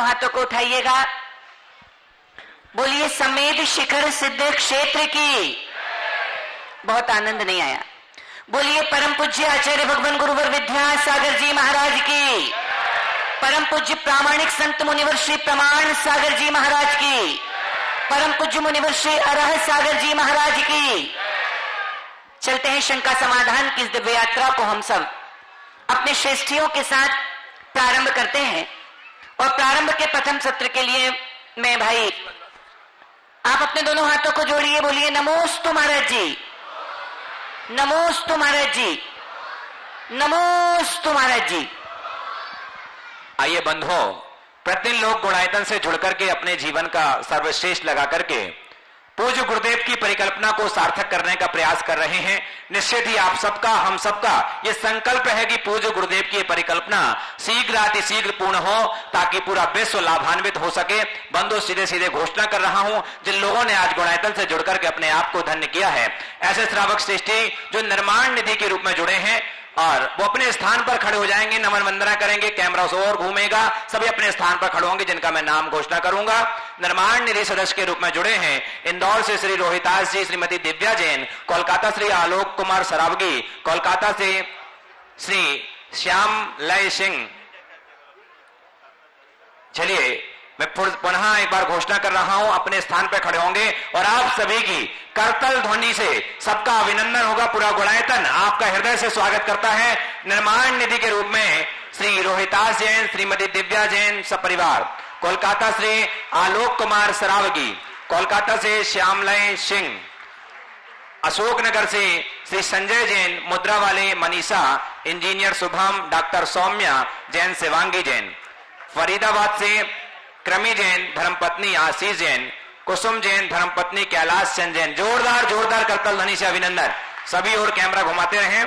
हाथों को उठाइएगा। बोलिए समेत शिखर सिद्ध क्षेत्र की। बहुत आनंद नहीं आया। बोलिए परम पूज्य आचार्य भगवान गुरुवर विद्यासागर जी महाराज की। परम पूज्य प्रामाणिक संत मुनिवर श्री प्रमाण सागर जी महाराज की। परम पूज्य मुनिवर श्री अरह सागर जी महाराज की। चलते हैं शंका समाधान की इस दिव्य यात्रा को हम सब अपने श्रेष्ठियों के साथ प्रारंभ करते हैं। और प्रारंभ के प्रथम सत्र के लिए मैं भाई आप अपने दोनों हाथों को जोड़िए। बोलिए नमोस्तु महाराज जी, नमोस्तु महाराज जी, नमोस्तु महाराज जी। आइए बंधुओं, प्रतिदिन लोग गुणायतन से जुड़कर के अपने जीवन का सर्वश्रेष्ठ लगा करके पूज्य गुरुदेव की परिकल्पना को सार्थक करने का प्रयास कर रहे हैं। निश्चित ही आप सबका, हम सबका ये संकल्प है कि पूज्य गुरुदेव की परिकल्पना शीघ्र अतिशीघ्र पूर्ण हो ताकि पूरा विश्व लाभान्वित हो सके। बंधु सीधे सीधे घोषणा कर रहा हूं, जिन लोगों ने आज गुणायतन से जुड़कर के अपने आप को धन्य किया है, ऐसे श्रावक श्रेष्ठी जो निर्माण निधि के रूप में जुड़े हैं, और वो अपने स्थान पर खड़े हो जाएंगे, नमन वंदना करेंगे, कैमरा उस ओर घूमेगा, सभी अपने स्थान पर खड़े होंगे, जिनका मैं नाम घोषणा करूंगा। निर्माण निधि सदस्य के रूप में जुड़े हैं इंदौर से श्री रोहितास जी, श्रीमती दिव्या जैन, कोलकाता श्री आलोक कुमार सरावगी, कोलकाता से श्री श्याम लय सिंह। चलिए मैं पुनः एक बार घोषणा कर रहा हूं, अपने स्थान पर खड़े होंगे और आप सभी की करतल ध्वनि से सबका अभिनंदन होगा। पूरा गुणायतन आपका हृदय से स्वागत करता है। निर्माण निधि के रूप में श्री रोहितास जैन, श्रीमती दिव्या जैन सपरिवार, कोलकाता से आलोक कुमार सरावगी, कोलकाता से श्यामलय सिंह, अशोकनगर से श्री संजय जैन, मुद्रा वाले मनीषा, इंजीनियर शुभम, डॉक्टर सौम्या जैन, शिवांगी जैन, फरीदाबाद से क्रमी जैन, धर्मपत्नी आशीष जैन, कुसुम जैन, धर्मपत्नी कैलाश चंद जैन। जोरदार जोरदार करतल ध्वनि से अभिनंदन। सभी और कैमरा घुमाते रहें।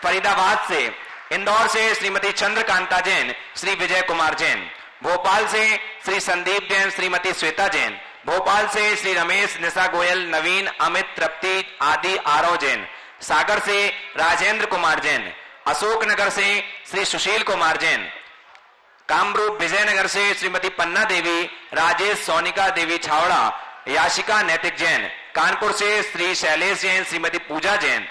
फरीदाबाद से, इंदौर से श्रीमती चंद्रकांता जैन, श्री विजय कुमार जैन, भोपाल से श्री संदीप जैन, श्रीमती श्वेता जैन, भोपाल से श्री रमेश, निशा गोयल, नवीन, अमित, तृप्ति आदि आरव जैन, सागर से राजेंद्र कुमार जैन, अशोकनगर से श्री सुशील कुमार जैन, कामरूप विजयनगर से श्रीमती पन्ना देवी, राजेश सोनिका देवी छावड़ा, याशिका नैतिक जैन, कानपुर से श्री शैलेश जैन, श्रीमती पूजा जैन,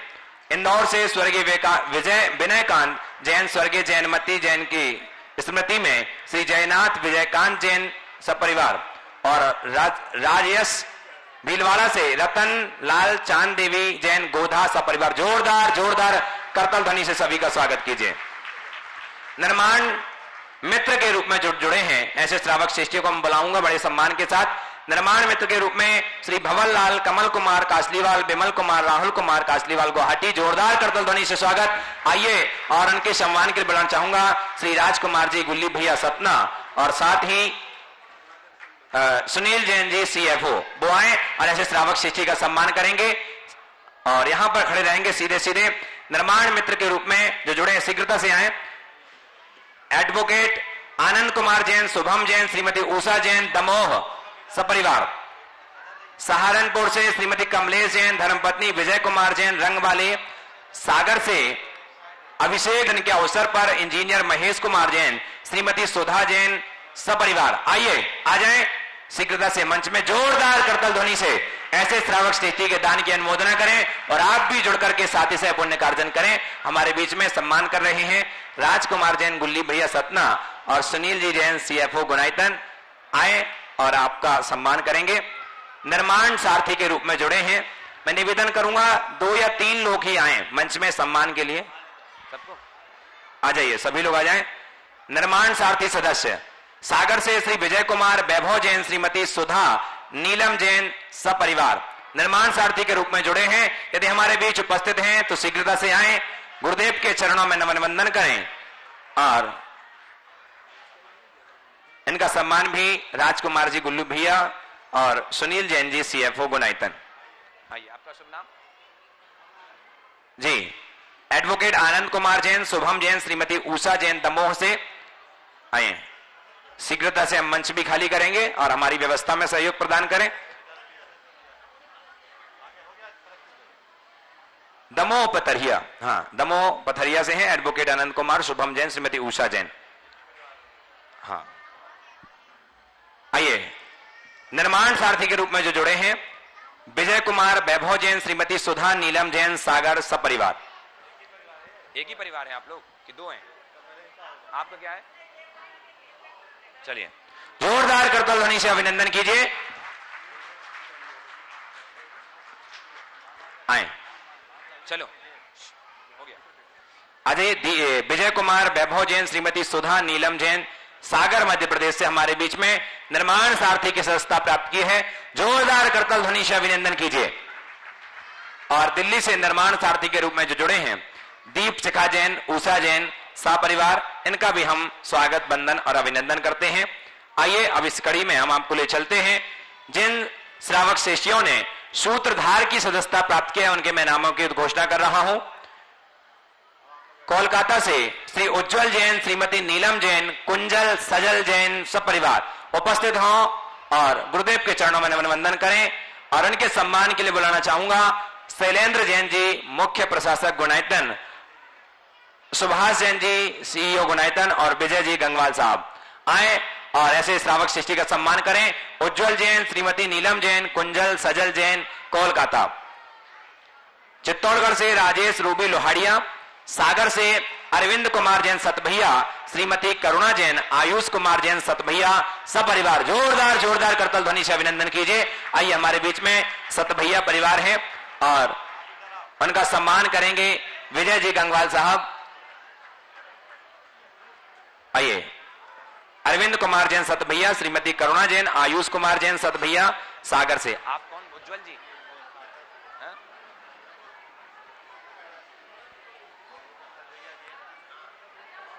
इंदौर से स्वर्गीय विनयकांत जैन, स्वर्गीय जैनमती जैन की स्मृति में श्री जयनाथ विजयकांत जैन सपरिवार, और राजयश भीलवाड़ा से रतन लाल चांद देवी जैन गोधा सपरिवार। जोरदार जोरदार करतल ध्वनि से सभी का स्वागत कीजिए। निर्माण मित्र के रूप में जुड़े हैं ऐसे श्रावक श्रेष्ठियों को हम बुलाऊंगा बड़े सम्मान के साथ। निर्माण मित्र के रूप में श्री भवन लाल, कमल कुमार कासलीवाल, विमल कुमार, राहुल कुमार कासलीवाल गुवाहाटी। जोरदार करतल ध्वनि से स्वागत। आइए और उनके सम्मान के लिए बुलाना चाहूंगा श्री राजकुमार जी, गुल्ली भैया सतना, और साथ ही सुनील जैन जी CFO, वो आए और ऐसे श्रावक श्रेष्ठी का सम्मान करेंगे और यहां पर खड़े रहेंगे सीधे सीधे। निर्माण मित्र के रूप में जो जुड़े हैं शीघ्रता से आए। एडवोकेट आनंद कुमार जैन, शुभम जैन, श्रीमती उषा जैन, दमोह सपरिवार, सहारनपुर से श्रीमती कमलेश जैन, धर्मपत्नी विजय कुमार जैन, रंग वाले, सागर से अभिषेक दिन के अवसर पर इंजीनियर महेश कुमार जैन, श्रीमती सुधा जैन सपरिवार। आइए आ जाएं शीघ्रता से मंच में। जोरदार करतल ध्वनि से ऐसे श्रावक श्रेष्ठी के दान की अनुमोदना करें और आप भी जुड़कर के साथ ही से पुण्य कार्जन करें। हमारे बीच में सम्मान कर रहे हैं राजकुमार जैन, गुल्ली भैया सतना, और सुनील जी जैन CFO गुणायतन। आए और आपका सम्मान करेंगे। निर्माण सारथी के रूप में जुड़े हैं। मैं निवेदन करूंगा 2 या 3 लोग ही आए मंच में सम्मान के लिए। सबको आ जाइए, सभी लोग आ जाएं। निर्माण सारथी सदस्य सागर से श्री विजय कुमार, वैभव जैन, श्रीमती सुधा, नीलम जैन सपरिवार निर्माण सारथी के रूप में जुड़े हैं। यदि हमारे बीच उपस्थित हैं तो शीघ्रता से आए, गुरुदेव के चरणों में नमन वंदन करें और इनका सम्मान भी राजकुमार जी, गुल्लू भैया और सुनील जैन जी CFO गुणायतन। आइए, आपका शुभ नाम? जी, एडवोकेट आनंद कुमार जैन, शुभम जैन, श्रीमती उषा जैन दमोह से। आइए, शीघ्रता से हम मंच भी खाली करेंगे और हमारी व्यवस्था में सहयोग प्रदान करें। दमोह पथरिया, हाँ दमोह पथरिया से हैं एडवोकेट आनंद कुमार, शुभम जैन, श्रीमती उषा जैन। हाँ निर्माण सारथी के रूप में जो जुड़े हैं विजय कुमार, वैभव जैन, श्रीमती सुधा, नीलम जैन, सागर सपरिवार। एक ही परिवार है आप लोग कि दो हैं? आपका क्या है? चलिए जोरदार करतल ध्वनि से अभिनंदन कीजिए। आए, चलो हो गया। अजय विजय कुमार, वैभव जैन, श्रीमती सुधा, नीलम जैन, सागर मध्य प्रदेश से हमारे बीच में निर्माण सारथी की सदस्यता प्राप्त की है। जोरदार करतल ध्वनि से अभिनंदन कीजिए। और दिल्ली से निर्माण सारथी के रूप में जो जुड़े हैं दीप शिखा जैन, उषा जैन, सपरिवार, इनका भी हम स्वागत, वंदन और अभिनंदन करते हैं। आइए अब इस कड़ी में हम आपको ले चलते हैं जिन श्रावक शिष्यों ने सूत्रधार की सदस्यता प्राप्त किया है उनके मैं नामों की घोषणा कर रहा हूं। कोलकाता से श्री उज्जवल जैन, श्रीमती नीलम जैन, कुंजल सजल जैन सपरिवार उपस्थित हों और गुरुदेव के चरणों में नमन वंदन करें। और उनके सम्मान के लिए बुलाना चाहूंगा शैलेंद्र जैन जी, मुख्य प्रशासक गुणायतन, सुभाष जैन जी, सीईओ गुणायतन, और विजय जी गंगवाल साहब आए और ऐसे श्रावक शिष्टि का सम्मान करें। उज्जवल जैन, श्रीमती नीलम जैन, कुंजल सजल जैन, कोलकाता। चित्तौड़गढ़ से राजेश रूबी लोहाड़िया, सागर से अरविंद कुमार जैन सतभैया, श्रीमती करुणा जैन, आयुष कुमार जैन सतभैया सपरिवार। जोरदार जोरदार करतल ध्वनि से अभिनंदन कीजिए। आइए हमारे बीच में सतभैया परिवार है और उनका सम्मान करेंगे विजय जी गंगवाल साहब। आइए अरविंद कुमार जैन सतभैया, श्रीमती करुणा जैन, आयुष कुमार जैन सतभैया, सागर से। आप कौन? उज्जवल जी।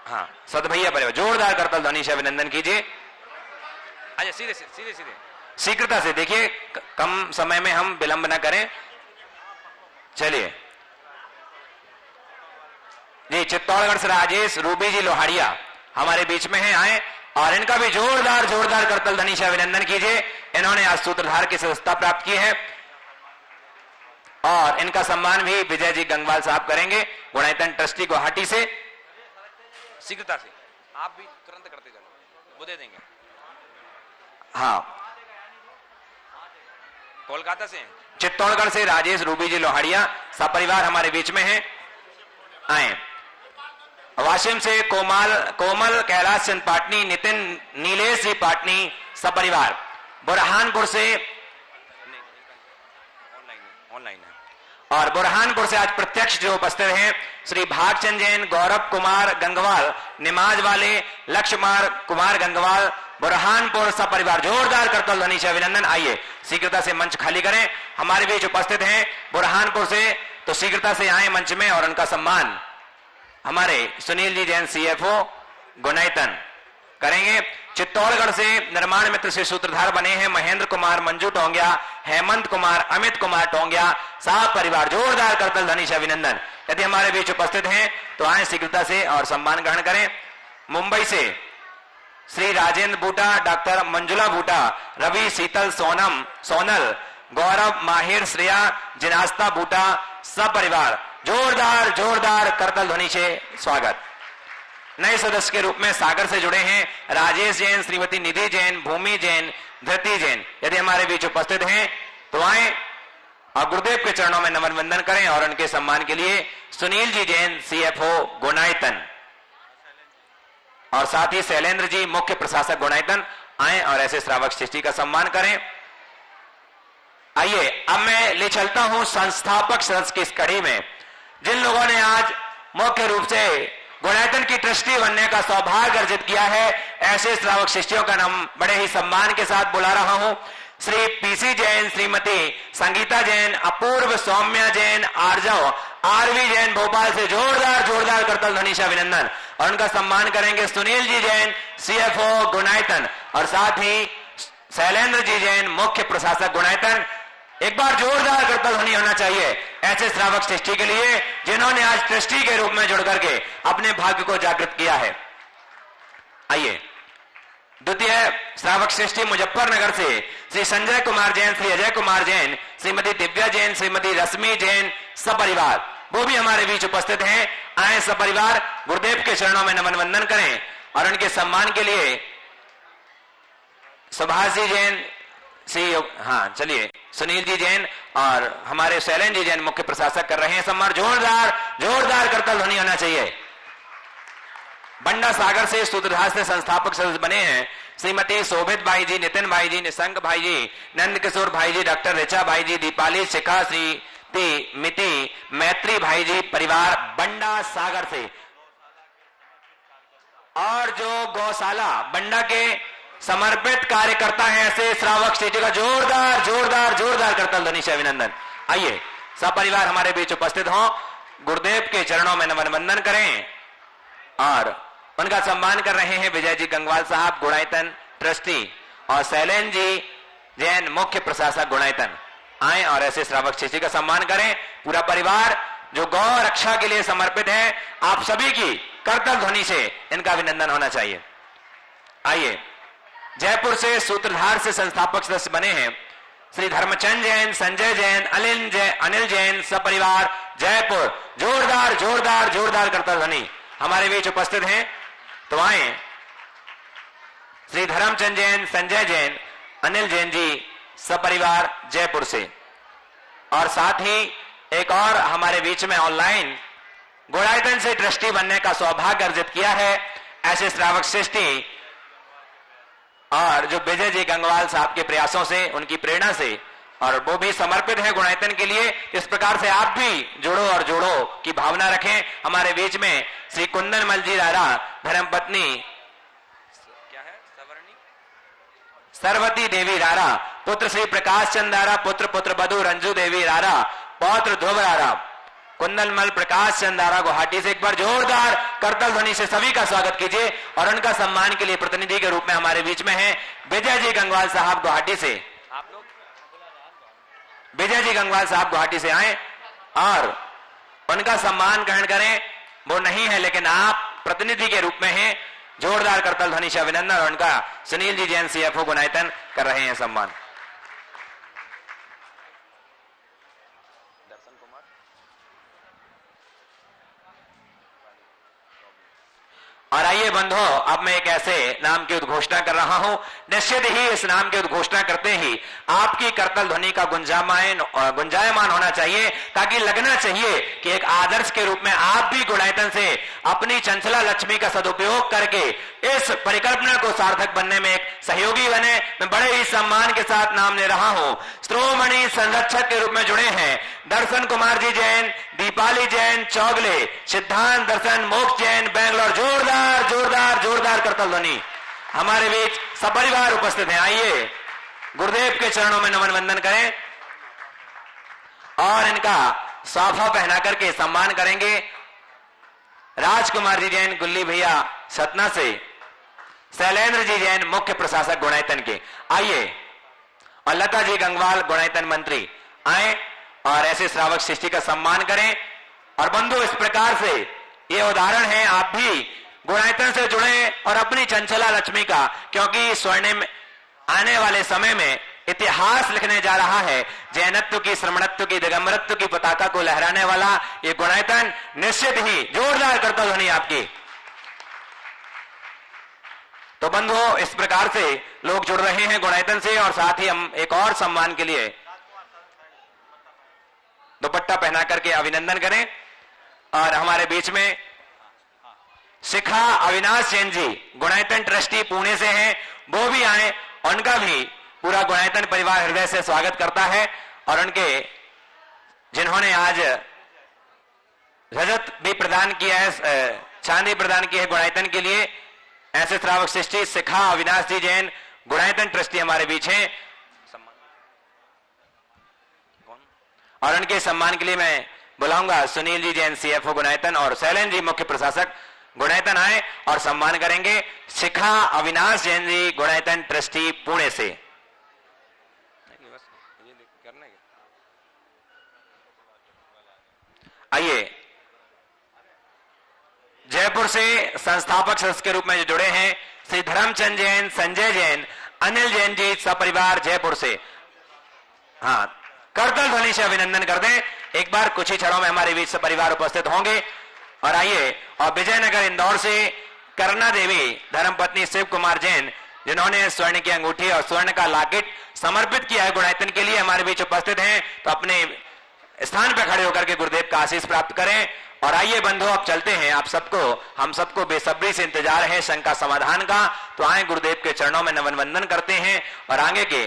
हाँ, सतभैया परिवार। जोरदार करतल ध्वनि से अभिनंदन कीजिए। अच्छा, सीधे सीधे सीधे शीघ्रता से, देखिए कम समय में हम विलंब न करें। चलिए जी, चित्तौड़गढ़ से राजेश रूबी जी लोहाड़िया हमारे बीच में है, आए और इनका भी जोरदार जोरदार करतल ध्वनि से अभिनंदन कीजिए। इन्होंने आज सूत्रधार की सदस्यता प्राप्त की है और इनका सम्मान भी विजय जी गंगवाल साहब करेंगे, गुणायतन ट्रस्टी गुवाहाटी से। शीघ्रता से, आप भी तुरंत करते चलो, वो दे देंगे। हाँ, कोलकाता से, चित्तौड़गढ़ से राजेश रूबी जी लोहाड़िया सपरिवार हमारे बीच में है, आए। वाशिम से कोमल कैलाश चंद पाटनी, नितिन नीलेश जी पाटनी सपरिवार। बुरहानपुर से ऑनलाइन है और बुरहानपुर से आज प्रत्यक्ष जो उपस्थित हैं श्री भागचंद जैन, गौरव कुमार गंगवाल, निमाज वाले, लक्ष्मण कुमार गंगवाल, बुरहानपुर सपरिवार। जोरदार करतल ध्वनि से अभिनंदन। आइए शीघ्रता से मंच खाली करें। हमारे बीच उपस्थित हैं बुरहानपुर से, तो शीघ्रता से आए मंच में और उनका सम्मान हमारे सुनील जी जैन सीएफओ गुणायतन करेंगे। चित्तौड़गढ़ से निर्माण मित्र से सूत्रधार बने हैं महेंद्र कुमार मंजू टोंगिया, हेमंत कुमार, अमित कुमार टोंगिया साहब परिवार। जोरदार करतल ध्वनि से अभिनंदन। यदि हमारे बीच उपस्थित हैं तो आए शीघ्रता से और सम्मान ग्रहण करें। मुंबई से श्री राजेंद्र बूटा, डॉक्टर मंजुला बूटा, रवि शीतल सोनल, गौरव माहिर, श्रेया जिनास्ता बूटा सब परिवार। जोरदार जोरदार करतल ध्वनि से स्वागत। नए सदस्य के रूप में सागर से जुड़े हैं राजेश जैन, श्रीमती निधि जैन, भूमि जैन, धृति जैन। यदि हमारे बीच उपस्थित हैं तो आए और गुरुदेव के चरणों में नमन वंदन करें। और उनके सम्मान के लिए सुनील जी जैन सीएफओ गुणायतन और साथ ही शैलेंद्र जी मुख्य प्रशासक गुणायतन आए और ऐसे श्रावक शिष्टि का सम्मान करें। आइए अब मैं ले चलता हूं संस्थापक सदस्य की इस कड़ी में जिन लोगों ने आज मुख्य रूप से गुणायतन की ट्रस्टी बनने का सौभाग्य अर्जित किया है, ऐसे श्रावक शिष्टियों का नाम बड़े ही सम्मान के साथ बुला रहा हूं। श्री पीसी जैन, श्रीमती संगीता जैन, अपूर्व सौम्या जैन, आर्जव आरवी जैन भोपाल से। जोरदार जोरदार करतल ध्वनि से अभिनंदन। और उनका सम्मान करेंगे सुनील जी जैन सीएफओ गुणायतन और साथ ही शैलेंद्र जी जैन मुख्य प्रशासक गुणायतन। एक बार जोरदार करतल ध्वनि होना चाहिए ऐसे श्रावक शिष्टि के लिए जिन्होंने आज ट्रस्टी के रूप में जुड़ करके अपने भाग्य को जागृत किया है। आइए द्वितीय श्रावक शिष्टि मुजफ्फरनगर से श्री संजय कुमार जैन, श्री अजय कुमार जैन, श्रीमती दिव्या जैन, श्रीमती रश्मि जैन सपरिवार, वो भी हमारे बीच उपस्थित हैं। आए सपरिवार गुरुदेव के चरणों में नमन वंदन करें। और उनके सम्मान के लिए सुभाष जी जैन सीईओ, हाँ चलिए, सुनील जी जैन और हमारे शैलेन जी जैन मुख्य प्रशासक कर रहे हैं सम्मान। जोरदार करतल ध्वनि होना चाहिए। बंडा सागर से सूत्रधार से संस्थापक सदस्य बने हैं श्रीमती शोभित भाई जी, नितिन भाई जी, निशंक भाई जी, नंद किशोर भाई जी, डॉक्टर ऋचा भाई जी, दीपाली, शिखा, श्रीति मिति, मैत्री भाई जी, परिवार बंडा सागर से। और जो गौशाला बंडा के समर्पित कार्यकर्ता है ऐसे श्रावक स्टेज का जोरदार करतल ध्वनि से अभिनंदन। आइए सपरिवार हमारे बीच उपस्थित हों, गुरुदेव के चरणों में नमन वंदन करें और उनका सम्मान कर रहे हैं विजय जी गंगवाल साहब गुणायतन ट्रस्टी और शैलेन जी जैन मुख्य प्रशासक गुणायतन। आए और ऐसे श्रावक शिष्य का सम्मान करें। पूरा परिवार जो गौ रक्षा के लिए समर्पित है, आप सभी की करतल ध्वनि से इनका अभिनंदन होना चाहिए। आइए जयपुर से सूत्रधार से संस्थापक सदस्य बने हैं श्री धर्मचंद जैन, संजय जैन, अनिल जैन सपरिवार जयपुर। जोरदार करतल ध्वनि हमारे बीच उपस्थित हैं। तो आए श्री धर्मचंद जैन, संजय जैन, अनिल जैन जी सपरिवार जयपुर से। और साथ ही एक और हमारे बीच में ऑनलाइन गुणायतन से ट्रस्टी बनने का सौभाग्य अर्जित किया है ऐसे श्रावक सृष्टि और जो विजय जी गंगवाल साहब के प्रयासों से, उनकी प्रेरणा से, और वो भी समर्पित है गुणायतन के लिए। इस प्रकार से आप भी जोड़ो की भावना रखें। हमारे बीच में श्री कुंदन मल जी रारा, धर्मपत्नी क्या है सरवती देवी रारा, पुत्र श्री प्रकाश चंद रारा, पुत्र बधु रंजू देवी रारा, पौत्र ध्रुव रारा, कुंदनमल प्रकाश चंद रारा गुवाहाटी से। एक बार जोरदार करतल ध्वनि से सभी का स्वागत कीजिए। और उनका सम्मान के लिए प्रतिनिधि के रूप में हमारे बीच में है विजय जी गंगवाल साहब गुवाहाटी से। आप लोग विजय जी गंगवाल साहब गुवाहाटी से आए और उनका सम्मान ग्रहण करें। वो नहीं है लेकिन आप प्रतिनिधि के रूप में हैं। जोरदार करतल ध्वनि से अभिनंदन। और उनका सुनील जी जैन सीएफओ गुणायतन कर रहे हैं सम्मान। और आइए बंधो, अब मैं एक ऐसे नाम की उद्घोषणा कर रहा हूं। निश्चित ही इस नाम की उद्घोषणा करते ही आपकी करतल ध्वनि का गुंजायमान होना चाहिए, ताकि लगना चाहिए कि एक आदर्श के रूप में आप भी गुणायतन से अपनी चंचला लक्ष्मी का सदुपयोग करके इस परिकल्पना को सार्थक बनने में एक सहयोगी बने। मैं बड़े ही सम्मान के साथ नाम ले रहा हूं। श्रोमणी संरक्षक के रूप में जुड़े हैं दर्शन कुमार जी जैन, दीपाली जैन चौगले, सिद्धांत दर्शन मोक्ष जैन बेंगलोर। जोरदार करतल ध्वनि हमारे बीच सपरिवार उपस्थित हैं। आइए गुरुदेव के चरणों में नमन वंदन करें और इनका साफा पहना करके सम्मान करेंगे राजकुमार जी जैन गुल्ली भैया सतना से, शैलेंद्र जी जैन मुख्य प्रशासक गुणायतन के। आइए और लता जी गंगवाल गुणायतन मंत्री आए और ऐसे श्रावक सृष्टि का सम्मान करें। और बंधु, इस प्रकार से ये उदाहरण है, आप भी गुणायतन से जुड़े और अपनी चंचला लक्ष्मी का, क्योंकि स्वर्णिम आने वाले समय में इतिहास लिखने जा रहा है। जैनत्व की, श्रमणत्व की, दिगंबरत्व की पताका को लहराने वाला ये गुणायतन निश्चित ही जोरदार करतल ध्वनि आपकी। तो बंधुओं, इस प्रकार से लोग जुड़ रहे हैं गुणायतन से। और साथ ही हम एक और सम्मान के लिए दुपट्टा पहना करके अभिनंदन करें। और हमारे बीच में शिखा अविनाश जैन जी गुणायतन ट्रस्टी पुणे से हैं, वो भी आए। उनका भी पूरा गुणायतन परिवार हृदय से स्वागत करता है। और उनके जिन्होंने आज रजत भी प्रदान किया है, चांदी प्रदान की है गुणायतन के लिए, ऐसे श्रावक सृष्टि शिखा अविनाश जी जैन गुणायतन ट्रस्टी हमारे बीच हैं। और उनके सम्मान के लिए मैं बुलाऊंगा सुनील जी जैन सीएफओ गुणायतन और शैलेंद्र जी मुख्य प्रशासक गुणायतन आए और सम्मान करेंगे शिखा अविनाश जैन जी गुणायतन ट्रस्टी पुणे से। आइए जयपुर से संस्थापक सदस्य के रूप में जो जुड़े हैं श्री धर्मचंद जैन, संजय जैन, अनिल जैन जी सपरिवार जयपुर से। हाँ, करतल ध्वनि से अभिनंदन कर दें। एक बार कुछ ही क्षणों में हमारे बीच से परिवार उपस्थित होंगे। और आइए, और विजयनगर इंदौर से करना देवी धर्मपत्नी शिव कुमार जैन जिन्होंने स्वर्ण की अंगूठी और स्वर्ण का लॉकेट समर्पित किया है गुणायतन के लिए, हमारे बीच उपस्थित हैं। तो अपने स्थान पर खड़े होकर के गुरुदेव का आशीष प्राप्त करें। और आइए बंधु, अब चलते हैं। आप सबको, हम सबको बेसब्री से इंतजार है शंका समाधान का। तो आए गुरुदेव के चरणों में नमन वंदन करते हैं। और आगे के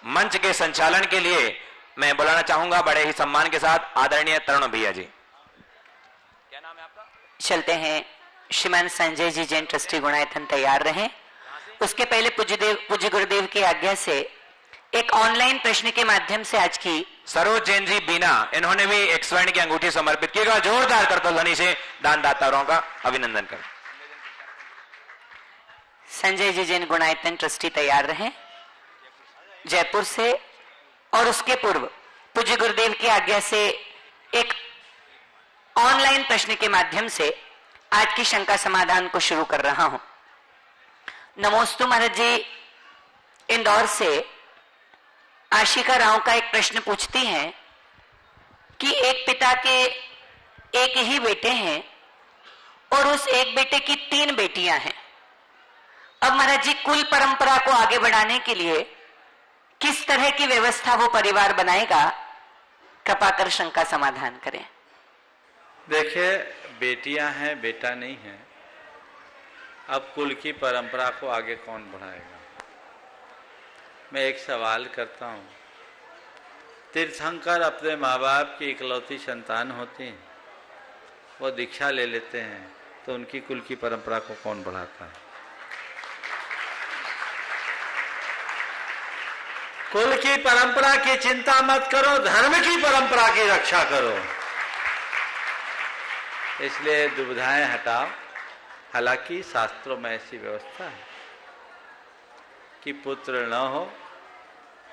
मंच के संचालन के लिए मैं बुलाना चाहूंगा बड़े ही सम्मान के साथ आदरणीय तरुण भैया जी। क्या नाम है आपका? चलते हैं। श्रीमान संजय जी जैन ट्रस्टी गुणायतन तैयार रहें। उसके पहले पूज्य गुरुदेव की आज्ञा से एक ऑनलाइन प्रश्न के माध्यम से आज की सरोज जैन जी बीना, इन्होंने भी एक स्वर्ण की अंगूठी समर्पित किएगा। जोरदार करतल ध्वनि से दानदाताओं का अभिनंदन कर। संजय जी जैन गुणायतन ट्रस्टी तैयार रहें जयपुर से। और उसके पूर्व पूज्य गुरुदेव की आज्ञा से एक ऑनलाइन प्रश्न के माध्यम से आज की शंका समाधान को शुरू कर रहा हूं। नमोस्तु महाराज जी इंदौर से आशिका राव का एक प्रश्न पूछती हैं कि एक पिता के एक ही बेटे हैं और उस एक बेटे की 3 बेटियां हैं। अब महाराज जी कुल परंपरा को आगे बढ़ाने के लिए किस तरह की व्यवस्था वो परिवार बनाएगा, कृपा कर शंका समाधान करें। देखिए, बेटियां हैं, बेटा नहीं है। अब कुल की परंपरा को आगे कौन बढ़ाएगा? मैं एक सवाल करता हूं। तीर्थंकर अपने माँ बाप की इकलौती संतान होते हैं, वो दीक्षा ले लेते हैं, तो उनकी कुल की परंपरा को कौन बढ़ाता है? कुल की परंपरा की चिंता मत करो, धर्म की परंपरा की रक्षा करो। इसलिए दुविधाएं हटाओ। हालांकि शास्त्रों में ऐसी व्यवस्था है कि पुत्र न हो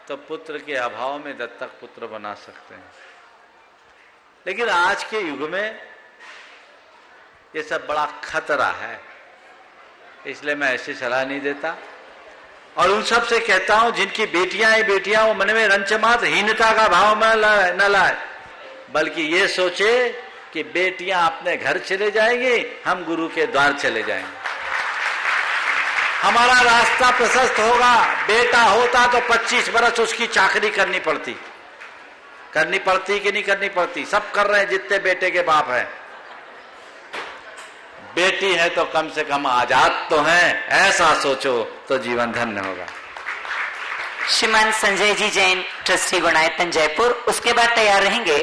तो पुत्र के अभाव में दत्तक पुत्र बना सकते हैं, लेकिन आज के युग में ये सब बड़ा खतरा है। इसलिए मैं ऐसी सलाह नहीं देता। और उन सब से कहता हूं जिनकी बेटियां ही बेटियां, वो मन में रंचमात हीनता का भाव में न लाए, बल्कि ये सोचे कि बेटियां अपने घर चले जाएंगी, हम गुरु के द्वार चले जाएंगे, हमारा रास्ता प्रशस्त होगा। बेटा होता तो 25 बरस उसकी चाकरी करनी पड़ती कि नहीं करनी पड़ती? सब कर रहे हैं जितने बेटे के बाप हैं। बेटी है तो कम से कम आजाद तो हैं, ऐसा सोचो तो जीवन धन्य होगा। श्रीमान संजय जी जैन ट्रस्टी गुणायतन जयपुर। उसके बाद तैयार रहेंगे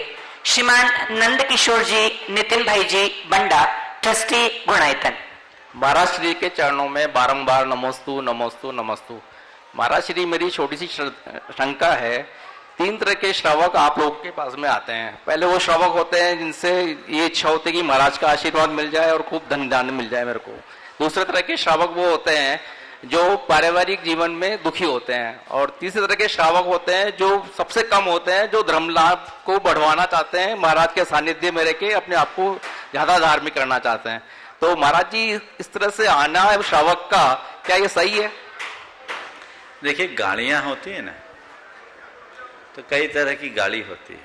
श्रीमान नंद किशोर जी नितिन भाई जी बंडा ट्रस्टी गुणायतन। महाराज श्री के चरणों में बारंबार नमोस्तु नमोस्तु नमोस्तु। महाराज श्री, मेरी छोटी सी शंका है। 3 तरह के श्रावक आप लोग के पास में आते हैं। पहले वो श्रावक होते हैं जिनसे ये इच्छा होती है कि महाराज का आशीर्वाद मिल जाए और खूब धन दान मिल जाए मेरे को। दूसरे तरह के श्रावक वो होते हैं जो पारिवारिक जीवन में दुखी होते हैं। और तीसरे तरह के श्रावक होते हैं जो सबसे कम होते हैं, जो धर्म लाभ को बढ़वाना चाहते हैं, महाराज के सानिध्य में रह के अपने आप को ज्यादा धार्मिक करना चाहते हैं। तो महाराज जी, इस तरह से आना है श्रावक का, क्या ये सही है? देखिए, गाड़ियां होती है ना, तो कई तरह की गाड़ी होती है।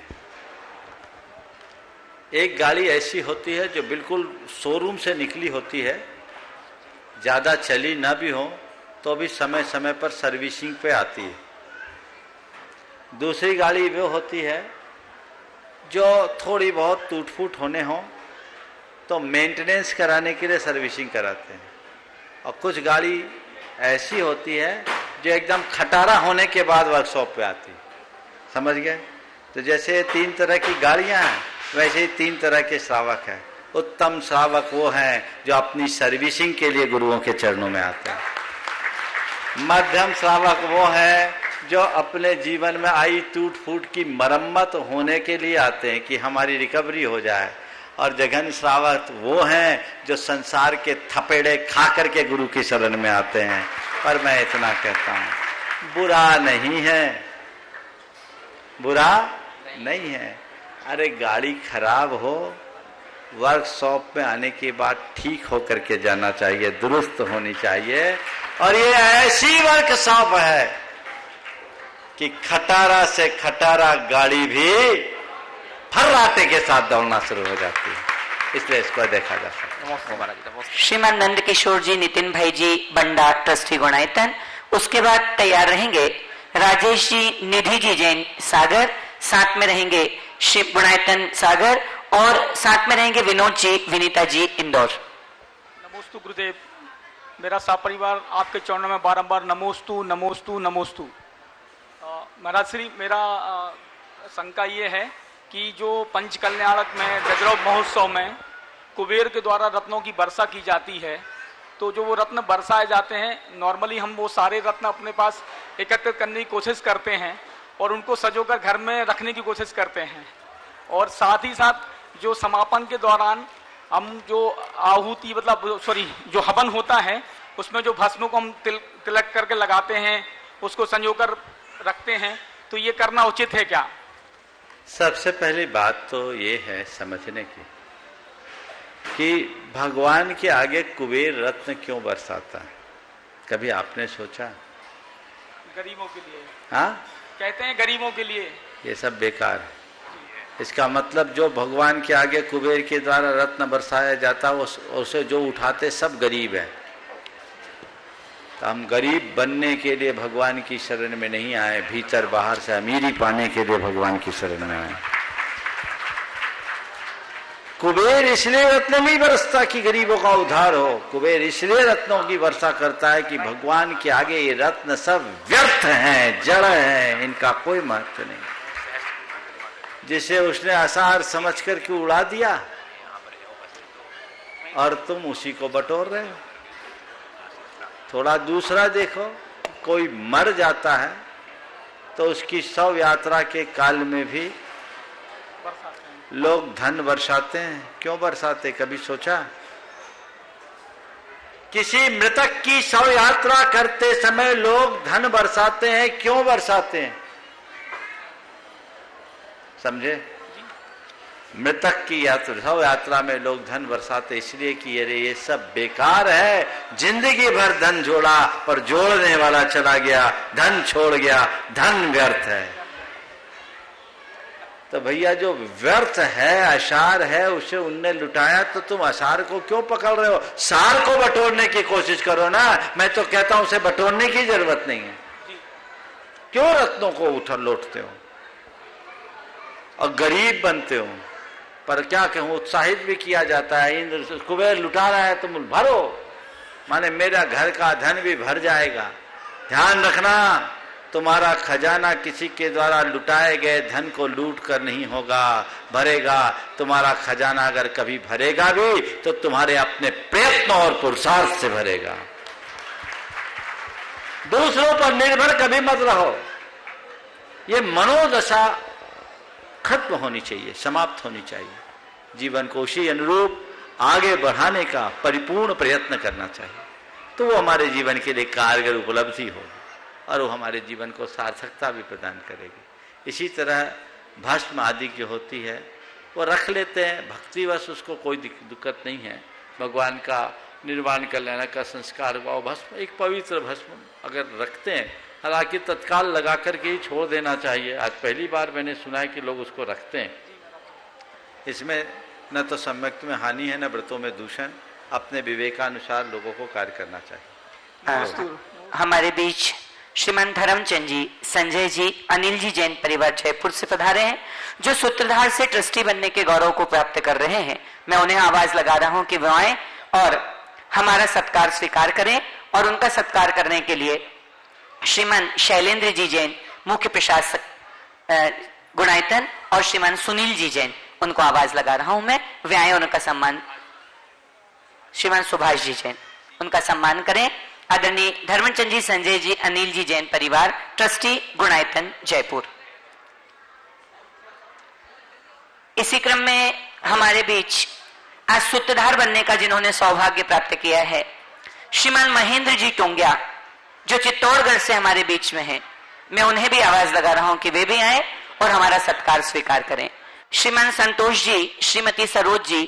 एक गाड़ी ऐसी होती है जो बिल्कुल शोरूम से निकली होती है, ज्यादा चली ना भी हो तो भी समय समय पर सर्विसिंग पे आती है। दूसरी गाड़ी वो होती है जो थोड़ी बहुत टूट फूट होने हो तो मेंटेनेंस कराने के लिए सर्विसिंग कराते हैं। और कुछ गाड़ी ऐसी होती है जो एकदम खटारा होने के बाद वर्कशॉप पे आती है। समझ गए? तो जैसे 3 तरह की गाड़ियां हैं, वैसे ही 3 तरह के श्रावक हैं। उत्तम श्रावक वो हैं जो अपनी सर्विसिंग के लिए गुरुओं के चरणों में आते हैं। मध्यम श्रावक वो हैं जो अपने जीवन में आई टूट फूट की मरम्मत होने के लिए आते हैं कि हमारी रिकवरी हो जाए। और जघन श्रावक वो हैं जो संसार के थपेड़े खा करके गुरु की शरण में आते हैं। पर मैं इतना कहता हूं, बुरा नहीं है, बुरा नहीं है। अरे गाड़ी खराब हो, वर्कशॉप में आने के बाद ठीक होकर के जाना चाहिए, दुरुस्त होनी चाहिए। और ये ऐसी वर्कशॉप है कि खटारा से खटारा गाड़ी भी फर्राटे के साथ दौड़ना शुरू हो जाती है। इसलिए इसको देखा जा सकता है। श्रीमान नंद किशोर जी नितिन भाई जी बंडा ट्रस्टी गुणायतन। उसके बाद तैयार रहेंगे राजेश जी, निधि जी जैन सागर, साथ में रहेंगे शिव गुणायतन सागर और साथ में रहेंगे विनोद जी, विनीता जी इंदौर। नमोस्तु गुरुदेव, मेरा सपरिवार आपके चरणों में बारंबार नमोस्तु नमोस्तु नमोस्तु। महाराज श्री, मेरा शंका ये है कि जो पंच कल्याणक में गजरव महोत्सव में कुबेर के द्वारा रत्नों की वर्षा की जाती है, तो जो वो रत्न बरसाए जाते हैं, नॉर्मली हम वो सारे रत्न अपने पास एकत्रित करने की कोशिश करते हैं और उनको सजोकर घर में रखने की कोशिश करते हैं, और साथ ही साथ जो समापन के दौरान हम जो आहुति मतलब जो हवन होता है उसमें जो भस्म को हम तिलक करके लगाते हैं, उसको संजोकर रखते हैं, तो ये करना उचित है क्या? सबसे पहली बात तो ये है समझने की कि भगवान के आगे कुबेर रत्न क्यों बरसाता है, कभी आपने सोचा? गरीबों के लिए। हाँ, कहते हैं गरीबों के लिए। ये सब बेकार है। इसका मतलब जो भगवान के आगे कुबेर के द्वारा रत्न बरसाया जाता है उसे जो उठाते सब गरीब है। तो हम गरीब बनने के लिए भगवान की शरण में नहीं आए, भीतर बाहर से अमीरी पाने के लिए भगवान की शरण में आए। कुबेर इसलिए रत्न नहीं बरसता कि गरीबों का उद्धार हो, कुबेर इसलिए रत्नों की वर्षा करता है कि भगवान के आगे ये रत्न सब व्यर्थ हैं, जड़ हैं, इनका कोई महत्व नहीं। जिसे उसने आसार समझ कर के उड़ा दिया और तुम उसी को बटोर रहे हो। थोड़ा दूसरा देखो, कोई मर जाता है तो उसकी शव यात्रा के काल में भी लोग धन बरसाते हैं। क्यों बरसाते, कभी सोचा? किसी मृतक की शव यात्रा करते समय लोग धन बरसाते हैं, क्यों बरसाते हैं? समझे? मृतक की शव यात्रा में लोग धन बरसाते इसलिए कि अरे ये सब बेकार है, जिंदगी भर धन जोड़ा पर जोड़ने वाला चला गया, धन छोड़ गया, धन व्यर्थ है। तो भैया जो व्यर्थ है, असार है, उसे उनने लुटाया, तो तुम असार को क्यों पकड़ रहे हो? सार को बटोरने की कोशिश करो ना। मैं तो कहता हूं उसे बटोरने की जरूरत नहीं है। क्यों रत्नों को उठा लौटते हो और गरीब बनते हो? पर क्या कहूं, उत्साहित भी किया जाता है, इंद्र कुबेर लुटा रहा है तुम भरो, माने मेरा घर का धन भी भर जाएगा। ध्यान रखना, तुम्हारा खजाना किसी के द्वारा लुटाए गए धन को लूट कर नहीं होगा, भरेगा। तुम्हारा खजाना अगर कभी भरेगा भी तो तुम्हारे अपने प्रयत्न और पुरुषार्थ से भरेगा। दूसरों पर निर्भर कभी मत रहो। ये मनोदशा खत्म होनी चाहिए, समाप्त होनी चाहिए। जीवन को उसी अनुरूप आगे बढ़ाने का परिपूर्ण प्रयत्न करना चाहिए, तो वो हमारे जीवन के लिए कारगर उपलब्धि होगी और वो हमारे जीवन को सार्थकता भी प्रदान करेगी। इसी तरह भस्म आदि की होती है, वो रख लेते हैं भक्तिवश, उसको कोई दिक्कत नहीं है। भगवान का निर्वाण कल्याण का संस्कार हुआ, भस्म एक पवित्र भस्म अगर रखते हैं, हालांकि तत्काल लगा करके ही छोड़ देना चाहिए। आज पहली बार मैंने सुना है कि लोग उसको रखते हैं। इसमें न तो सम्यक्त में हानि है, न व्रतों में दूषण। अपने विवेकानुसार लोगों को कार्य करना चाहिए। हमारे बीच श्रीमान धर्मचंद जी, संजय जी, अनिल जी जैन परिवार जयपुर से पधारे हैं, जो सूत्रधार से ट्रस्टी बनने के गौरव को प्राप्त कर रहे हैं। मैं उन्हें आवाज लगा रहा हूं कि वो आए और हमारा सत्कार स्वीकार करें। और उनका सत्कार करने के लिए श्रीमान शैलेंद्र जी जैन, मुख्य प्रशासक गुणायतन, और श्रीमान सुनील जी जैन, उनको आवाज लगा रहा हूं मैं। वे आए, उनका सम्मान। श्रीमान सुभाष जी जैन, उनका सम्मान करें। आदरणीय धर्मचंद जी, संजय जी, अनिल जी जैन परिवार, ट्रस्टी गुणायतन जयपुर। इसी क्रम में हमारे बीच आज सूत्रधार बनने का जिन्होंने सौभाग्य प्राप्त किया है, श्रीमान महेंद्र जी टोंगिया, जो चित्तौड़गढ़ से हमारे बीच में है। मैं उन्हें भी आवाज लगा रहा हूं कि वे भी आए और हमारा सत्कार स्वीकार करें। श्रीमान संतोष जी, श्रीमती सरोज जी,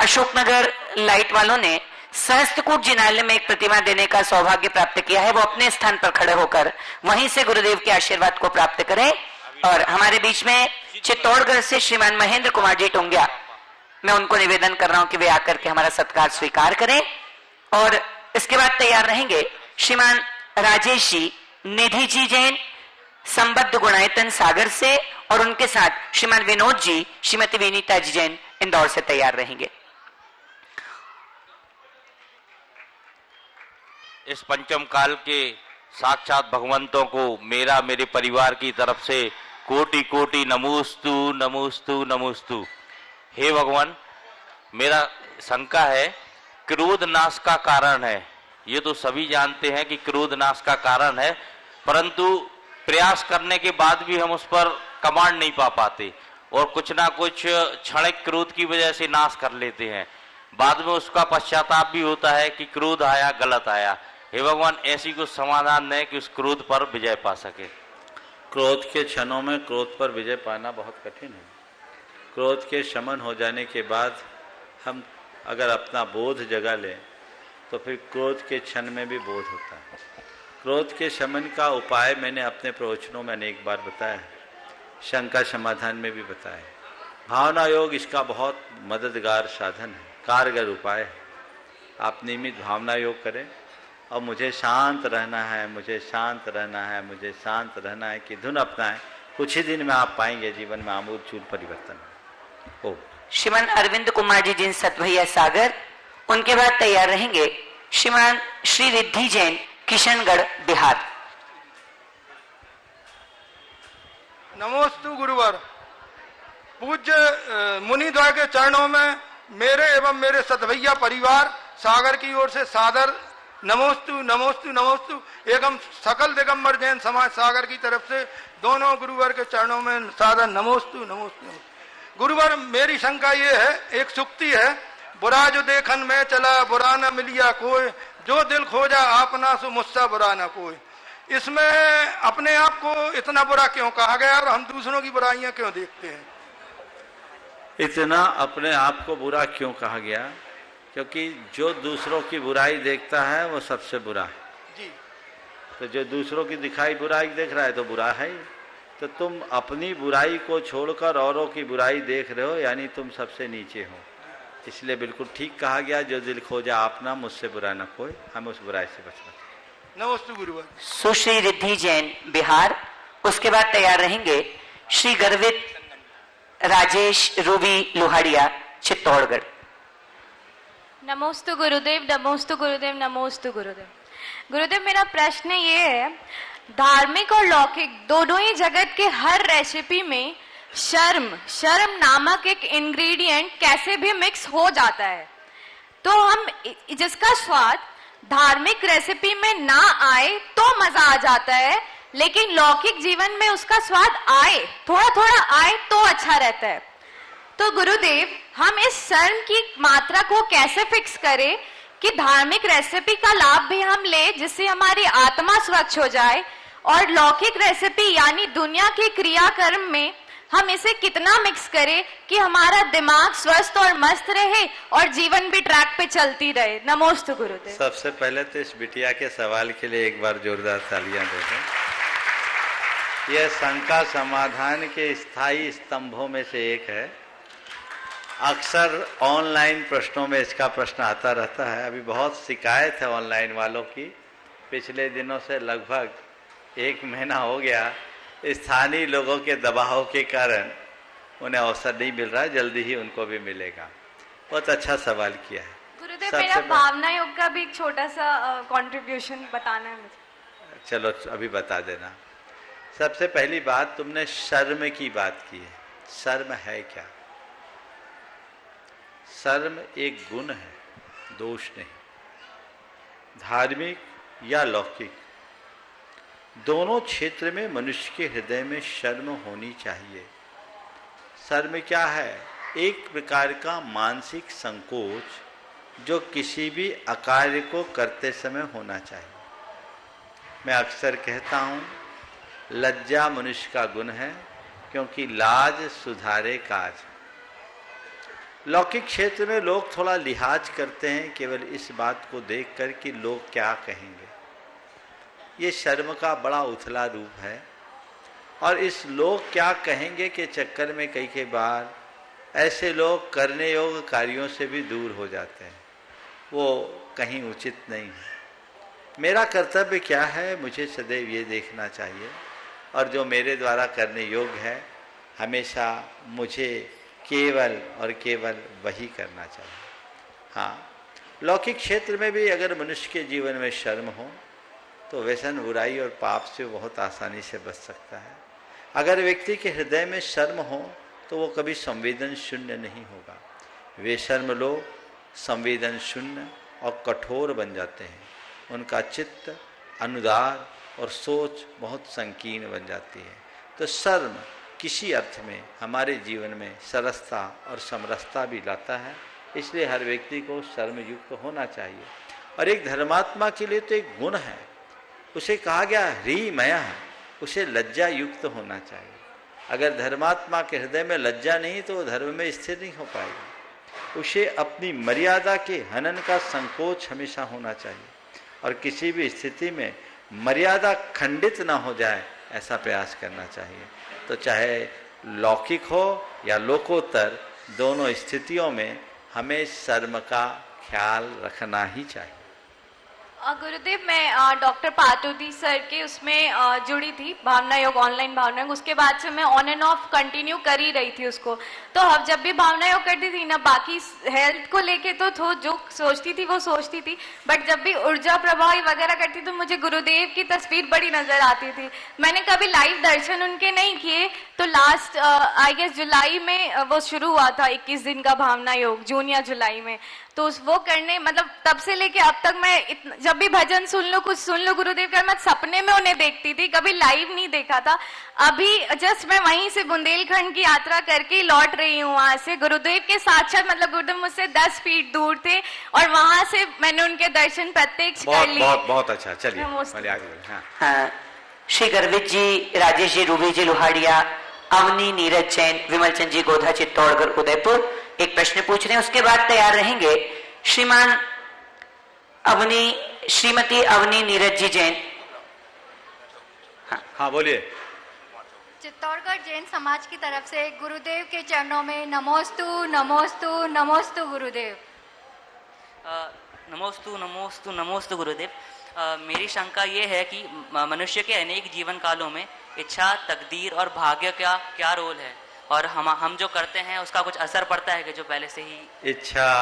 अशोकनगर लाइट वालों ने सहस्त्रकूट जिनालय में एक प्रतिमा देने का सौभाग्य प्राप्त किया है। वो अपने स्थान पर खड़े होकर वहीं से गुरुदेव के आशीर्वाद को प्राप्त करें। और हमारे बीच में चित्तौड़गढ़ से श्रीमान महेंद्र कुमार जी टोंगिया, मैं उनको निवेदन कर रहा हूं कि वे आकर के हमारा सत्कार स्वीकार करें। और इसके बाद तैयार रहेंगे श्रीमान राजेश जी, निधि जी जैन संबद्ध गुणायतन सागर से, और उनके साथ श्रीमान विनोद जी, श्रीमती विनीता जी जैन इंदौर से तैयार रहेंगे। इस पंचम काल के साक्षात भगवंतों को मेरा मेरे परिवार की तरफ से कोटि कोटि नमोस्तु नमोस्तु नमोस्तु। हे भगवान, मेरा शंका है, क्रोध नाश का कारण है, ये तो सभी जानते हैं कि क्रोध नाश का कारण है, परंतु प्रयास करने के बाद भी हम उस पर कमांड नहीं पा पाते और कुछ ना कुछ क्षणिक क्रोध की वजह से नाश कर लेते हैं। बाद में उसका पश्चाताप भी होता है कि क्रोध आया, गलत आया। हे भगवान, ऐसी कुछ समाधान है कि उस क्रोध पर विजय पा सके। क्रोध के क्षणों में क्रोध पर विजय पाना बहुत कठिन है। क्रोध के शमन हो जाने के बाद हम अगर अपना बोध जगा लें तो फिर क्रोध के क्षण में भी बोध होता है। क्रोध के शमन का उपाय मैंने अपने प्रवचनों में अनेक बार बताया है, शंका समाधान में भी बताया है। भावना योग इसका बहुत मददगार साधन है, कारगर उपाय है। आप नियमित भावना योग करें और मुझे शांत रहना है, मुझे शांत रहना है, मुझे शांत रहना है कि धुन अपनाएं। कुछ ही दिन में आप पाएंगे जीवन में आमूलचूल परिवर्तन हो। श्रीमान अरविंद कुमार जी जिन सतभैया सागर, उनके बाद तैयार रहेंगे श्रीमान श्री रिद्धि जैन किशनगढ़ बिहार। नमोस्तु गुरुवर। पूज्य मुनिद्वय के चरणों में मेरे एवं मेरे सतभैया परिवार सागर की ओर से सादर नमोस्तु नमोस्तु नमोस्तु एवं सकल दिगंबर जैन समाज सागर की तरफ से दोनों गुरुवर के चरणों में सादर नमोस्तु नमोस्तु नमोस्तु। गुरुवर, मेरी शंका ये है, एक सुक्ति है, बुरा जो देखन में चला बुरा न मिलिया कोई, जो दिल खोजा आपना सो मुझसे बुरा न कोई। इसमें अपने आप को इतना बुरा क्यों कहा गया और हम दूसरों की बुराइयां क्यों देखते हैं? इतना अपने आप को बुरा क्यों कहा गया? क्योंकि जो दूसरों की बुराई देखता है वो सबसे बुरा है जी। तो जो दूसरों की दिखाई बुराई देख रहा है तो बुरा है। तो तुम अपनी बुराई को छोड़कर औरों की बुराई देख रहे हो, यानी तुम सबसे नीचे हो। इसलिए बिल्कुल ठीक कहा गया, जो दिल खोजा आपना मुझसे बुरा न कोई, हम उस बुराई से बचना। नमस्ते गुरुवर। सुश्री रिद्धि जैन बिहार, उसके बाद तैयार रहेंगे श्री गर्वित राजेश रूबी लोहाड़िया चित्तौड़गढ़। नमोस्तु गुरुदेव, नमोस्तु गुरुदेव, नमोस्तु गुरुदेव। गुरुदेव, मेरा प्रश्न ये है, धार्मिक और लौकिक दोनों ही जगत के हर रेसिपी में शर्म नामक एक इंग्रेडिएंट कैसे भी मिक्स हो जाता है, तो हम जिसका स्वाद धार्मिक रेसिपी में ना आए तो मजा आ जाता है, लेकिन लौकिक जीवन में उसका स्वाद आए, थोड़ा थोड़ा आए तो अच्छा रहता है। तो गुरुदेव, हम इस शर्म की मात्रा को कैसे फिक्स करें कि धार्मिक रेसिपी का लाभ भी हम ले, जिससे हमारी आत्मा स्वच्छ हो जाए, और लौकिक रेसिपी यानी दुनिया के क्रियाकर्म में हम इसे कितना मिक्स करें कि हमारा दिमाग स्वस्थ और मस्त रहे और जीवन भी ट्रैक पे चलती रहे। नमोस्तु गुरुदेव। सबसे पहले तो इस बिटिया के सवाल के लिए एक बार जोरदार तालियां दे दें। यह शंका समाधान के स्थायी स्तंभों में से एक है। अक्सर ऑनलाइन प्रश्नों में इसका प्रश्न आता रहता है। अभी बहुत शिकायत है ऑनलाइन वालों की, पिछले दिनों से लगभग 1 महीना हो गया। स्थानीय लोगों के दबाव के कारण उन्हें अवसर नहीं मिल रहा है, जल्दी ही उनको भी मिलेगा। बहुत अच्छा सवाल किया है गुरुदेव। मेरा भावना योग का भी एक छोटा सा कंट्रीब्यूशन बताना है मुझे। चलो अभी बता देना। सबसे पहली बात, तुमने शर्म की बात की है। शर्म है क्या? शर्म एक गुण है, दोष नहीं। धार्मिक या लौकिक दोनों क्षेत्र में मनुष्य के हृदय में शर्म होनी चाहिए। शर्म क्या है? एक प्रकार का मानसिक संकोच जो किसी भी अकार्य को करते समय होना चाहिए। मैं अक्सर कहता हूँ, लज्जा मनुष्य का गुण है, क्योंकि लाज सुधारे काज। लौकिक क्षेत्र में लोग थोड़ा लिहाज करते हैं केवल इस बात को देखकर कि लोग क्या कहेंगे। ये शर्म का बड़ा उथला रूप है, और इस लोग क्या कहेंगे के चक्कर में कई बार ऐसे लोग करने योग्य कार्यों से भी दूर हो जाते हैं। वो कहीं उचित नहीं है। मेरा कर्तव्य क्या है, मुझे सदैव ये देखना चाहिए, और जो मेरे द्वारा करने योग्य है हमेशा मुझे केवल और केवल वही करना चाहिए। हाँ, लौकिक क्षेत्र में भी अगर मनुष्य के जीवन में शर्म हो तो व्यसन, बुराई और पाप से बहुत आसानी से बच सकता है। अगर व्यक्ति के हृदय में शर्म हो तो वो कभी संवेदन शून्य नहीं होगा। वे शर्म लोग संवेदन शून्य और कठोर बन जाते हैं। उनका चित्त अनुदार और सोच बहुत संकीर्ण बन जाती है। तो शर्म किसी अर्थ में हमारे जीवन में सरसता और समरसता भी लाता है, इसलिए हर व्यक्ति को शर्म युक्त होना चाहिए। और एक धर्मात्मा के लिए तो एक गुण है, उसे कहा गया ह्रीमय है, उसे लज्जा युक्त होना चाहिए। अगर धर्मात्मा के हृदय में लज्जा नहीं तो वो धर्म में स्थिर नहीं हो पाएगा। उसे अपनी मर्यादा के हनन का संकोच हमेशा होना चाहिए और किसी भी स्थिति में मर्यादा खंडित ना हो जाए ऐसा प्रयास करना चाहिए। तो चाहे लौकिक हो या लोकोत्तर, दोनों स्थितियों में हमें शर्म का ख्याल रखना ही चाहिए। गुरुदेव, मैं डॉक्टर पातुदी सर के उसमें जुड़ी थी, भावना योग, ऑनलाइन भावना योग। उसके बाद से मैं ऑन एंड ऑफ कंटिन्यू कर ही रही थी उसको। तो अब जब भी भावना योग करती थी ना, बाकी हेल्थ को लेके तो जो सोचती थी वो सोचती थी, बट जब भी ऊर्जा प्रभावी वगैरह करती तो मुझे गुरुदेव की तस्वीर बड़ी नजर आती थी। मैंने कभी लाइव दर्शन उनके नहीं किए, तो लास्ट आई गेस जुलाई में वो शुरू हुआ था 21 दिन का भावना योग, जून या जुलाई में। तो वो करने मतलब तब से लेके अब तक मैं जब भी भजन सुन लो, कुछ सुन लो गुरुदेव का, मैं सपने में उन्हें देखती थी, कभी लाइव नहीं देखा था। अभी जस्ट मैं वहीं से बुंदेलखंड की यात्रा करके लौट रही हूँ वहां से। गुरुदेव के साक्षात मतलब गुरुदेव मुझसे 10 फीट दूर थे और वहां से मैंने उनके दर्शन प्रत्यक्ष कर लिए। बहुत अच्छा, चलिए आगे। हाँ, श्री गर्वित जी, राजेश जी, रूबी जी लोहाड़िया, अवनी, नीरज जैन, विमल चंद जी गोधा, चित्तौड़गढ़, उदयपुर एक प्रश्न पूछ रहे हैं। उसके बाद तैयार रहेंगे श्रीमान श्रीमती अवनी नीरज जी जैन। हाँ बोलिए। चित्तौड़गढ़ जैन समाज की तरफ से गुरुदेव के चरणों में नमोस्तु नमोस्तु नमोस्तु गुरुदेव। नमोस्तु नमोस्तु नमोस्तु गुरुदेव। मेरी शंका ये है कि मनुष्य के अनेक जीवन कालों में इच्छा, तकदीर और भाग्य का क्या रोल है, और हम जो करते हैं उसका कुछ असर पड़ता है कि जो पहले से ही। इच्छा,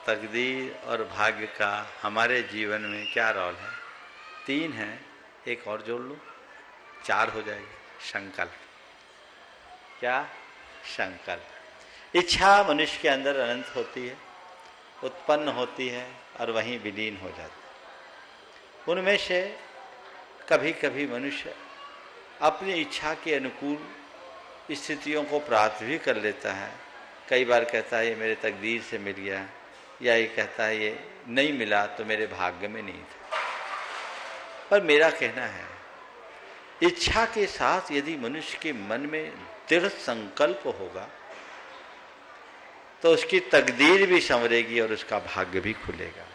तकदीर और भाग्य का हमारे जीवन में क्या रोल है? 3 है, एक और जोड़ लो, 4 हो जाएगी। संकल्प। क्या? संकल्प। इच्छा मनुष्य के अंदर अनंत होती है, उत्पन्न होती है और वहीं विलीन हो जाती है। उनमें से कभी कभी मनुष्य अपनी इच्छा के अनुकूल स्थितियों को प्राप्त भी कर लेता है। कई बार कहता है ये मेरे तकदीर से मिल गया, या ये कहता है ये नहीं मिला तो मेरे भाग्य में नहीं था। पर मेरा कहना है, इच्छा के साथ यदि मनुष्य के मन में दृढ़ संकल्प होगा तो उसकी तकदीर भी संवरेगी और उसका भाग्य भी खुलेगा।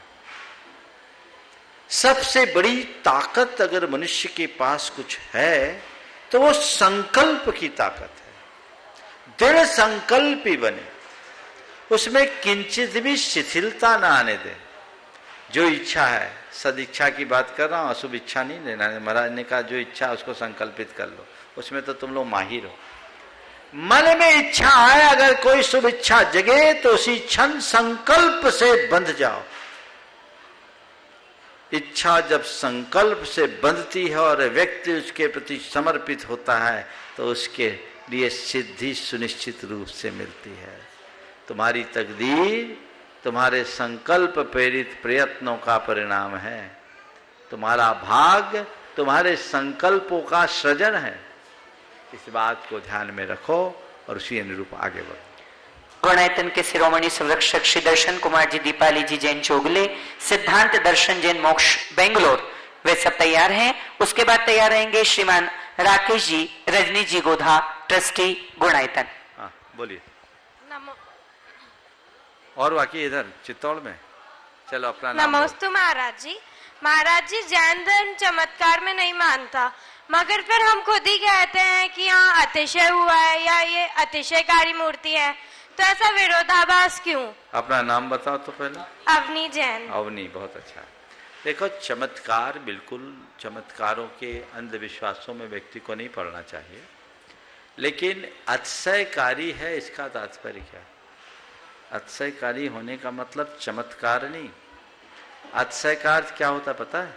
सबसे बड़ी ताकत अगर मनुष्य के पास कुछ है तो वो संकल्प की ताकत है। दृढ़ संकल्पी बने, उसमें किंचित भी शिथिलता ना आने दे। जो इच्छा है, सदिच्छा की बात कर रहा हूं, अशुभ इच्छा नहीं लेना। महाराज ने कहा जो इच्छा उसको संकल्पित कर लो, उसमें तो तुम लोग माहिर हो। मन में इच्छा है, अगर कोई शुभ इच्छा जगे तो उसी क्षण संकल्प से बंध जाओ। इच्छा जब संकल्प से बंधती है और व्यक्ति उसके प्रति समर्पित होता है तो उसके लिए सिद्धि सुनिश्चित रूप से मिलती है। तुम्हारी तकदीर तुम्हारे संकल्प प्रेरित प्रयत्नों का परिणाम है। तुम्हारा भाग्य तुम्हारे संकल्पों का सृजन है। इस बात को ध्यान में रखो और उसी अनुरूप आगे बढ़ो। गौणायतन के शिरोमणि संरक्षक श्री दर्शन कुमार जी, दीपाली जी जैन चोगले, सिद्धांत दर्शन जैन मोक्ष बेंगलोर, वे सब तैयार हैं। उसके बाद तैयार रहेंगे श्रीमान राकेश जी, रजनी जी गोधा, ट्रस्टी गौणायतन। हाँ बोलिए। और बाकी इधर चित्तौड़ में चलो अपना नाम। नमस्ते महाराज जी। महाराज जी, जैन धर्म चमत्कार में नहीं मानता, मगर फिर हम खुद ही कहते हैं कि यहाँ अतिशय हुआ है या ये अतिशयकारी मूर्ति है, तो ऐसा विरोधाभास क्यों? अपना नाम बताओ तो पहले। अवनी जैन। अवनी, बहुत अच्छा। देखो, चमत्कार, बिल्कुल चमत्कारों के अंधविश्वासों में व्यक्ति को नहीं पड़ना चाहिए, लेकिन अतिशयकारी है, इसका तात्पर्य क्या है? अतिशयकारी होने का मतलब चमत्कार नहीं। अतिशयकार क्या होता पता है?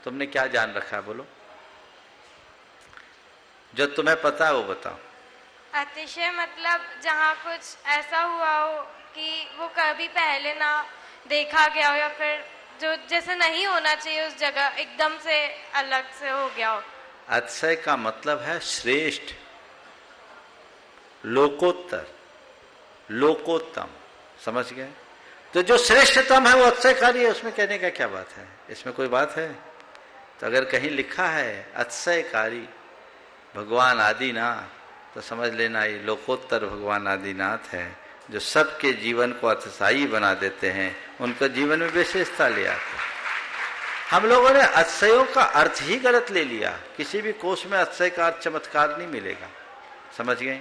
तुमने क्या जान रखा है, बोलो? जो तुम्हें पता है वो बताओ। अतिशय मतलब जहाँ कुछ ऐसा हुआ हो कि वो कभी पहले ना देखा गया हो, या फिर जो जैसे नहीं होना चाहिए उस जगह एकदम से अलग से हो गया हो। अतिशय का मतलब है श्रेष्ठ, लोकोत्तर, लोकोत्तम, समझ गए? तो जो श्रेष्ठतम है वो अतिशयकारी है, उसमें कहने का क्या बात है? इसमें कोई बात है? तो अगर कहीं लिखा है अतिशयकारी भगवान आदिनाथ, तो समझ लेना ये लोकोत्तर भगवान आदिनाथ है, जो सबके जीवन को अतिशायी बना देते हैं, उनका जीवन में विशेषता ले आते हैं। हम लोगों ने अतिशयों का अर्थ ही गलत ले लिया। किसी भी कोश में अतिशय का अर्थ चमत्कार नहीं मिलेगा, समझ गए?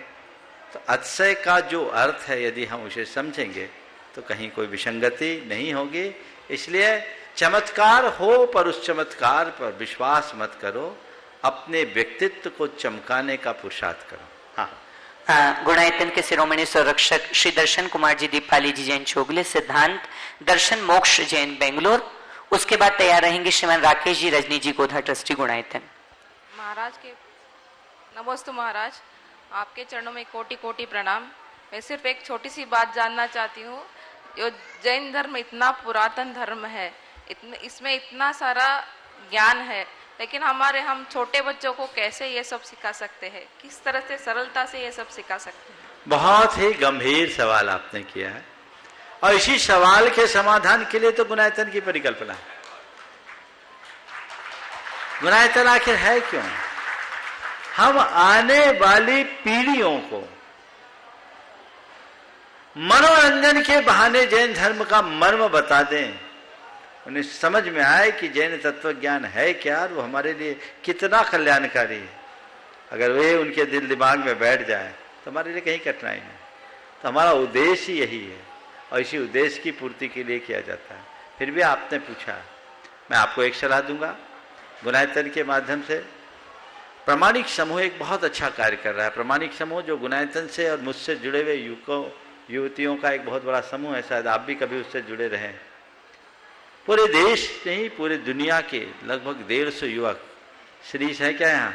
तो अतिशय का जो अर्थ है, यदि हम उसे समझेंगे तो कहीं कोई विसंगति नहीं होगी। इसलिए चमत्कार हो, पर उस चमत्कार पर विश्वास मत करो, अपने व्यक्तित्व को चमकाने का पुरुषार्थ करो। हाँ, गुणायतन के शिरोमणि संरक्षक श्री दर्शन कुमार जी दीपाली जी जैन चोगले, सिद्धांत दर्शन मोक्ष जैन बेंगलोर। उसके बाद तैयार रहेंगे श्रीमान राकेश जी रजनी जी गोधा ट्रस्टी गुणायतन। महाराज के नमोस्तु महाराज, आपके चरणों में कोटि कोटि प्रणाम। मैं सिर्फ एक छोटी सी बात जानना चाहती हूँ। जो जैन धर्म इतना पुरातन धर्म है, इसमें इतना सारा ज्ञान है, लेकिन हम छोटे बच्चों को कैसे ये सब सिखा सकते हैं? किस तरह से सरलता से ये सब सिखा सकते हैं? बहुत ही गंभीर सवाल आपने किया है, और इसी सवाल के समाधान के लिए तो गुणायतन की परिकल्पना है। गुणायतन आखिर है क्यों? हम आने वाली पीढ़ियों को मनोरंजन के बहाने जैन धर्म का मर्म बता दें, उन्हें समझ में आए कि जैन तत्व ज्ञान है क्या और वो हमारे लिए कितना कल्याणकारी है। अगर वे उनके दिल दिमाग में बैठ जाए तो हमारे लिए कहीं कठिनाई नहीं। तो हमारा उद्देश्य यही है, और इसी उद्देश्य की पूर्ति के लिए किया जाता है। फिर भी आपने पूछा, मैं आपको एक सलाह दूंगा। गुणायतन के माध्यम से प्रामाणिक समूह एक बहुत अच्छा कार्य कर रहा है। प्रामाणिक समूह जो गुणायतन से और मुझसे जुड़े हुए युवकों युवतियों का एक बहुत बड़ा समूह है, शायद आप भी कभी उससे जुड़े रहें। पूरे देश नहीं, पूरे दुनिया के लगभग 150 युवक। शिरीष है क्या यहाँ?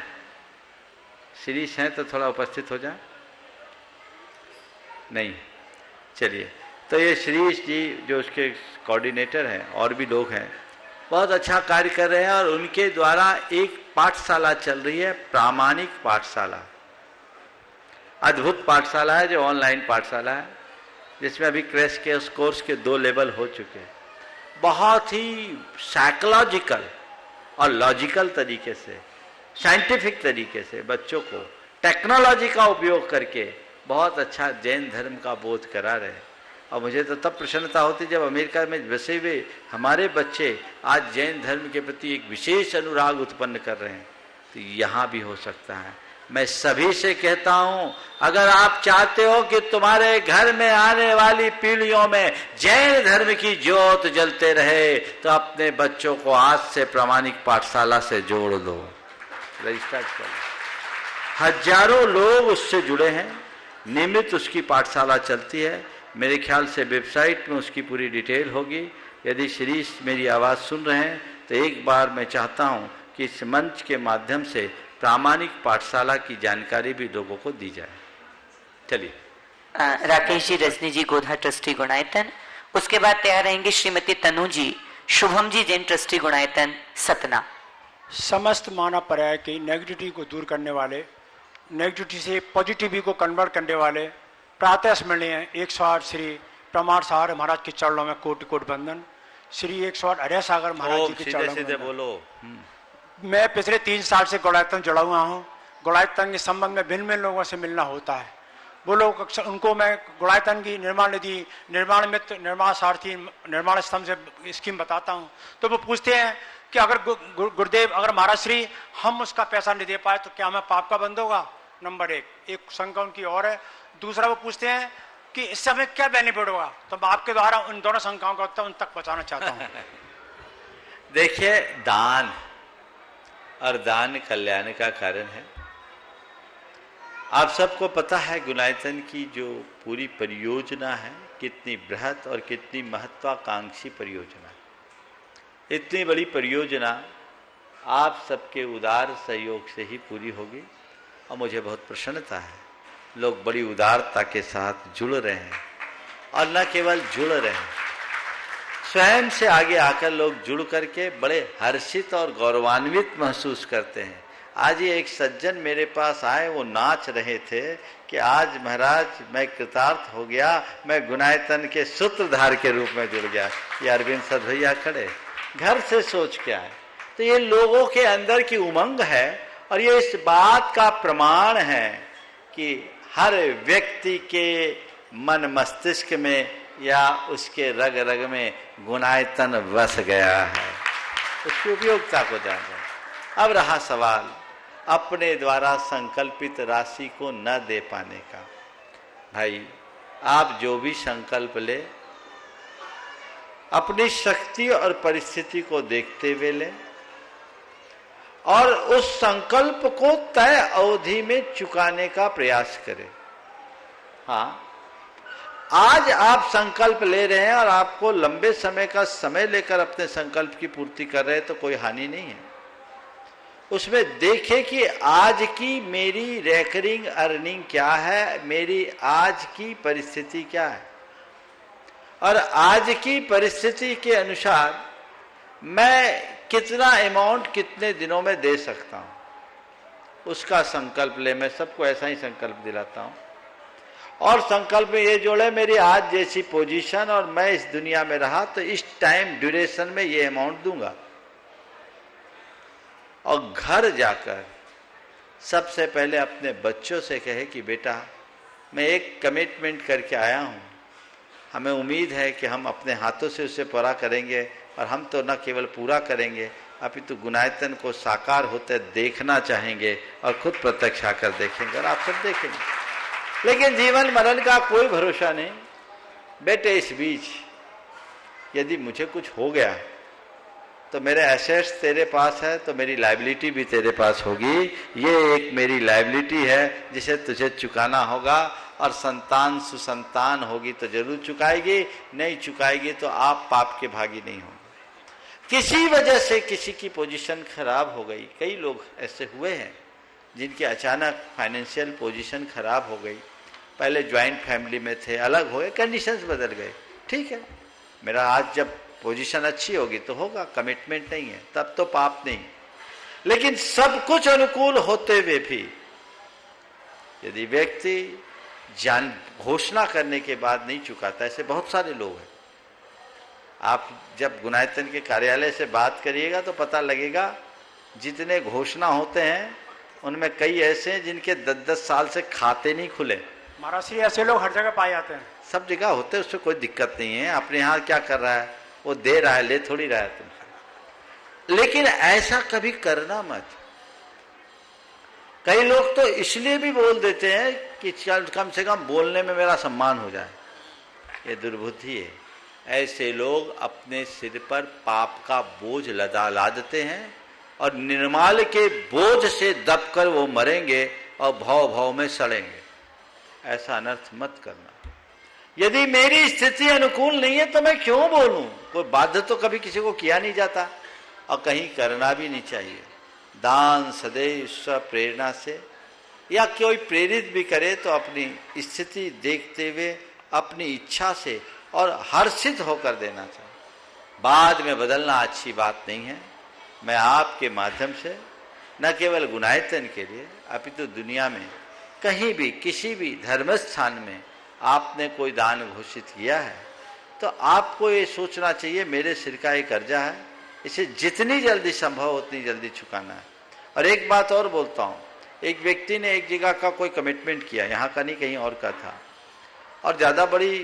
शिरीष है तो थोड़ा उपस्थित हो जाए। नहीं, चलिए। तो ये शिरीष जी जो उसके कोऑर्डिनेटर हैं, और भी लोग हैं, बहुत अच्छा कार्य कर रहे हैं। और उनके द्वारा एक पाठशाला चल रही है, प्रामाणिक पाठशाला। अद्भुत पाठशाला है, जो ऑनलाइन पाठशाला है, जिसमें अभी क्रैश के उस कोर्स के 2 लेवल हो चुके हैं। बहुत ही साइकोलॉजिकल और लॉजिकल तरीके से, साइंटिफिक तरीके से बच्चों को टेक्नोलॉजी का उपयोग करके बहुत अच्छा जैन धर्म का बोध करा रहे हैं। और मुझे तो तब प्रसन्नता होती जब अमेरिका में बसे हुए हमारे बच्चे आज जैन धर्म के प्रति एक विशेष अनुराग उत्पन्न कर रहे हैं। तो यहाँ भी हो सकता है। मैं सभी से कहता हूं, अगर आप चाहते हो कि तुम्हारे घर में आने वाली पीढ़ियों में जैन धर्म की ज्योत जलते रहे, तो अपने बच्चों को आज से प्रामाणिक पाठशाला से जोड़ दो, रजिस्टर करो। हजारों लोग उससे जुड़े हैं, नियमित उसकी पाठशाला चलती है। मेरे ख्याल से वेबसाइट में उसकी पूरी डिटेल होगी। यदि शिरीष मेरी आवाज़ सुन रहे हैं तो एक बार मैं चाहता हूं कि इस मंच के माध्यम से प्रामाणिक पाठशाला की जानकारी भी लोगों को दी जाए। चलिए। राकेश जी रजनी जी गोधा ट्रस्टी गुणायतन। उसके बाद तैयार रहेंगे श्रीमती तनु जी शुभम जी जैन ट्रस्टी गुणायतन सतना। समस्त मानव पर्याय की नेगेटिविटी को दूर करने वाले, नेगेटिविटी से पॉजिटिविटी को कन्वर्ट करने वाले प्रातः स्मरणीय 108 श्री प्रमाण सागर महाराज के चरणों में कोटि कोटि वंदन। श्री 108 हरिया सागर महाराज जी के चरणों में बोलो। मैं पिछले 3 साल से गुणायतन जुड़ा हुआ हूँ। गुणायतन के संबंध में भिन्न भिन्न लोगों से मिलना होता है। वो लोग उनको मैं गुणायतन की निर्माण निधि, निर्माण मित्र, निर्माण सारथी, निर्माण स्तंभ से स्कीम बताता हूँ। तो वो पूछते हैं कि अगर गुरुदेव, अगर महाराज श्री हम उसका पैसा नहीं दे पाए तो क्या हमें पाप का बंद होगा? नंबर एक शंका उनकी और है। दूसरा वो पूछते हैं कि इससे हमें क्या बेनिफिट होगा? तो मैं आपके द्वारा उन दोनों शंकाओं का उत्तर उन तक पहुँचाना चाहता हूँ। देखिए, दान और दान कल्याण का कारण है। आप सबको पता है गुणायतन की जो पूरी परियोजना है कितनी बृहत और कितनी महत्वाकांक्षी परियोजना है। इतनी बड़ी परियोजना आप सबके उदार सहयोग से ही पूरी होगी और मुझे बहुत प्रसन्नता है, लोग बड़ी उदारता के साथ जुड़ रहे हैं और न केवल जुड़ रहे हैं, स्वयं से आगे आकर लोग जुड़ करके बड़े हर्षित और गौरवान्वित महसूस करते हैं। आज ही एक सज्जन मेरे पास आए, वो नाच रहे थे कि आज महाराज मैं कृतार्थ हो गया, मैं गुणायतन के सूत्रधार के रूप में जुड़ गया। ये अरविंद सदभैया खड़े घर से सोच के आए। तो ये लोगों के अंदर की उमंग है और ये इस बात का प्रमाण है कि हर व्यक्ति के मन मस्तिष्क में या उसके रग रग में गुणायतन बस गया है, उसकी उपयोगिता को जान जाए। अब रहा सवाल अपने द्वारा संकल्पित राशि को न दे पाने का। भाई, आप जो भी संकल्प ले अपनी शक्ति और परिस्थिति को देखते हुए ले और उस संकल्प को तय अवधि में चुकाने का प्रयास करें। हाँ, आज आप संकल्प ले रहे हैं और आपको लंबे समय का समय लेकर अपने संकल्प की पूर्ति कर रहे हैं तो कोई हानि नहीं है। उसमें देखें कि आज की मेरी रेकरिंग अर्निंग क्या है, मेरी आज की परिस्थिति क्या है और आज की परिस्थिति के अनुसार मैं कितना अमाउंट कितने दिनों में दे सकता हूं, उसका संकल्प ले। मैं सबको ऐसा ही संकल्प दिलाता हूं और संकल्प में ये जोड़े मेरी आज जैसी पोजीशन और मैं इस दुनिया में रहा तो इस टाइम ड्यूरेशन में ये अमाउंट दूंगा। और घर जाकर सबसे पहले अपने बच्चों से कहे कि बेटा मैं एक कमिटमेंट करके आया हूं, हमें उम्मीद है कि हम अपने हाथों से उसे पूरा करेंगे और हम तो न केवल पूरा करेंगे अपितु गुणायतन को साकार होते देखना चाहेंगे और खुद प्रत्यक्ष आकर देखेंगे और आप सब देखेंगे। लेकिन जीवन मरण का कोई भरोसा नहीं बेटे। इस बीच यदि मुझे कुछ हो गया तो मेरे एसेट्स तेरे पास है तो मेरी लायबिलिटी भी तेरे पास होगी। ये एक मेरी लायबिलिटी है जिसे तुझे चुकाना होगा और संतान सुसंतान होगी तो जरूर चुकाएगी, नहीं चुकाएगी तो आप पाप के भागी नहीं होंगे। किसी वजह से किसी की पोजीशन खराब हो गई, कई लोग ऐसे हुए हैं जिनकी अचानक फाइनेंशियल पोजीशन खराब हो गई। पहले ज्वाइंट फैमिली में थे, अलग हो गए, कंडीशंस बदल गए। ठीक है, मेरा आज जब पोजीशन अच्छी होगी तो होगा, कमिटमेंट नहीं है तब तो पाप नहीं। लेकिन सब कुछ अनुकूल होते हुए भी यदि व्यक्ति जान घोषणा करने के बाद नहीं चुकाता, ऐसे बहुत सारे लोग हैं। आप जब गुणायतन के कार्यालय से बात करिएगा तो पता लगेगा जितने घोषणा होते हैं उनमें कई ऐसे हैं जिनके 10-10 साल से खाते नहीं खुले। महाराज श्री ऐसे लोग हर जगह पाए जाते हैं, सब जगह होते हैं, उससे कोई दिक्कत नहीं है। अपने यहाँ क्या कर रहा है, वो दे रहा है, ले थोड़ी रहा है तुमसे। लेकिन ऐसा कभी करना मत। कई लोग तो इसलिए भी बोल देते हैं कि चल कम से कम बोलने में मेरा सम्मान हो जाए, ये दुर्बुद्धि है। ऐसे लोग अपने सिर पर पाप का बोझ लादते हैं और निर्माल के बोझ से दबकर वो मरेंगे और भव भव में सड़ेंगे। ऐसा अनर्थ मत करना। यदि मेरी स्थिति अनुकूल नहीं है तो मैं क्यों बोलूं? कोई बाध्य तो कभी किसी को किया नहीं जाता और कहीं करना भी नहीं चाहिए। दान सदैव स्व प्रेरणा से, या कोई प्रेरित भी करे तो अपनी स्थिति देखते हुए अपनी इच्छा से और हर्षित होकर देना चाहिए। बाद में बदलना अच्छी बात नहीं है। मैं आपके माध्यम से न केवल गुणायतन के लिए अपितु दुनिया में कहीं भी किसी भी धर्म स्थान में आपने कोई दान घोषित किया है तो आपको ये सोचना चाहिए मेरे सिर का ये कर्जा है, इसे जितनी जल्दी संभव उतनी जल्दी चुकाना है। और एक बात और बोलता हूँ, एक व्यक्ति ने एक जगह का कोई कमिटमेंट किया, यहाँ का नहीं कहीं और का था, और ज़्यादा बड़ी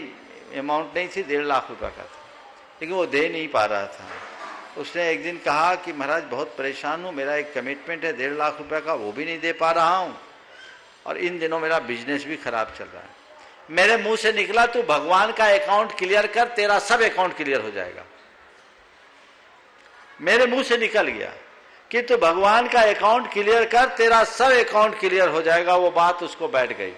अमाउंट नहीं थी, 1.5 लाख रुपये का था, लेकिन वो दे नहीं पा रहा था। उसने एक दिन कहा कि महाराज बहुत परेशान हूँ, मेरा एक कमिटमेंट है 1.5 लाख रुपये का, वो भी नहीं दे पा रहा हूँ और इन दिनों मेरा बिजनेस भी खराब चल रहा है। मेरे मुंह से निकला तू भगवान का अकाउंट क्लियर कर, तेरा सब अकाउंट क्लियर हो जाएगा। मेरे मुंह से निकल गया कि तू भगवान का अकाउंट क्लियर कर, तेरा सब अकाउंट क्लियर हो जाएगा। वो बात उसको बैठ गई।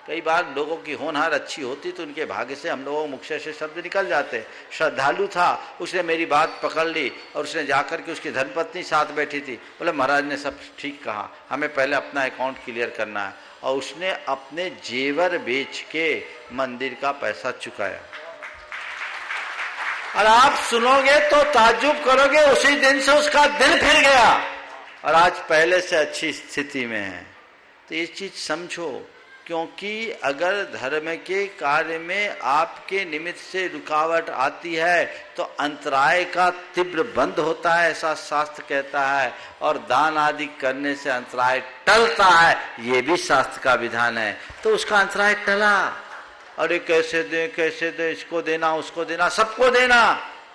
कई बार लोगों की होनहार अच्छी होती तो उनके भाग्य से हम लोगों मुख से शब्द निकल जाते। श्रद्धालु था, उसने मेरी बात पकड़ ली और उसने जाकर के उसकी धर्मपत्नी साथ बैठी थी, बोले महाराज ने सब ठीक कहा, हमें पहले अपना अकाउंट क्लियर करना है। और उसने अपने जेवर बेच के मंदिर का पैसा चुकाया। और आप सुनोगे तो ताज्जुब करोगे, उसी दिन से उसका दिल फिर गया और आज पहले से अच्छी स्थिति में है। तो ये चीज समझो, क्योंकि अगर धर्म के कार्य में आपके निमित्त से रुकावट आती है तो अंतराय का तीव्र बंद होता है, ऐसा शास्त्र कहता है। और दान आदि करने से अंतराय टलता है, ये भी शास्त्र का विधान है। तो उसका अंतराय टला। अरे कैसे दे, इसको देना, उसको देना, सबको देना,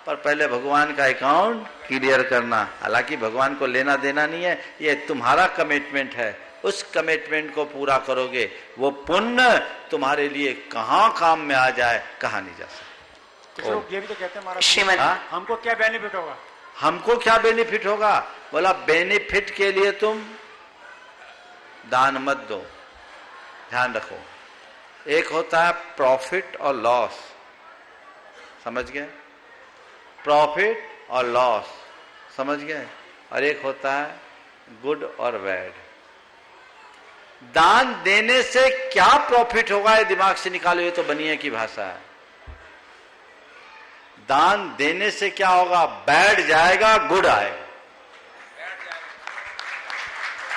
पर पहले भगवान का अकाउंट क्लियर करना। हालांकि भगवान को लेना देना नहीं है, ये तुम्हारा कमिटमेंट है। उस कमिटमेंट को पूरा करोगे, वो पुण्य तुम्हारे लिए कहाँ काम में आ जाए, कहाँ नहीं जा सकता। कुछ लोग ये भी तो कहते हैं महाराज, श्रीमद हमको क्या बेनिफिट होगा? हमको क्या बेनिफिट होगा? बोला बेनिफिट के लिए तुम दान मत दो। ध्यान रखो, एक होता है प्रॉफिट और लॉस, समझ गए? प्रॉफिट और लॉस, समझ गए? और एक होता है गुड और बैड। दान देने से क्या प्रॉफिट होगा ये दिमाग से निकालो, ये तो बनिए की भाषा है। दान देने से क्या होगा? बैड जाएगा, गुड आएगा।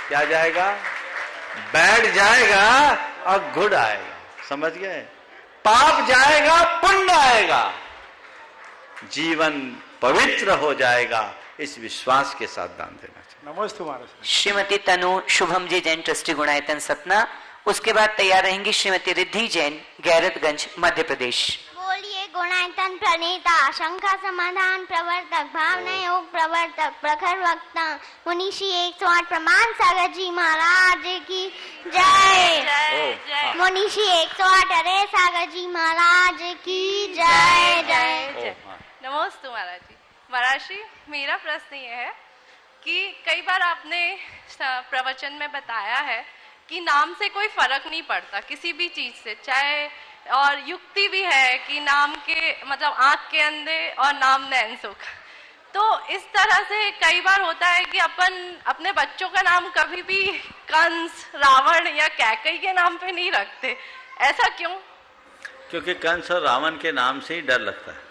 क्या जाएगा? बैड जाएगा और गुड आएगा, समझ गए? पाप जाएगा, पुण्य आएगा, जीवन पवित्र हो जाएगा। इस विश्वास के साथ दान देना चाहिए। नमस्ते महाराज। श्रीमती तनु शुभम जी जैन, ट्रस्टी गुणायतन सतना। उसके बाद तैयार रहेंगी श्रीमती रिद्धि जैन, गैरतगंज, मध्य प्रदेश। बोलिए गुणायतन प्रणेता, शंका समाधान प्रवर्तक, भावना योग प्रवर्तक, प्रखर वक्ता, मुनीषी 108 प्रमाण सागर जी महाराज की जय। मुनीषी 108 अरे सागर जी महाराज की जय जय। नमस्ते महाराज जी। महाराज जी, मेरा प्रश्न ये है कि कई बार आपने प्रवचन में बताया है कि नाम से कोई फर्क नहीं पड़ता किसी भी चीज से, चाहे, और युक्ति भी है कि नाम के मतलब आंख के अंधे और नाम नैन सुख। तो इस तरह से कई बार होता है कि अपन अपने बच्चों का नाम कभी भी कंस, रावण या कैकई के नाम पे नहीं रखते, ऐसा क्यों? क्योंकि कंस और रावण के नाम से ही डर लगता है।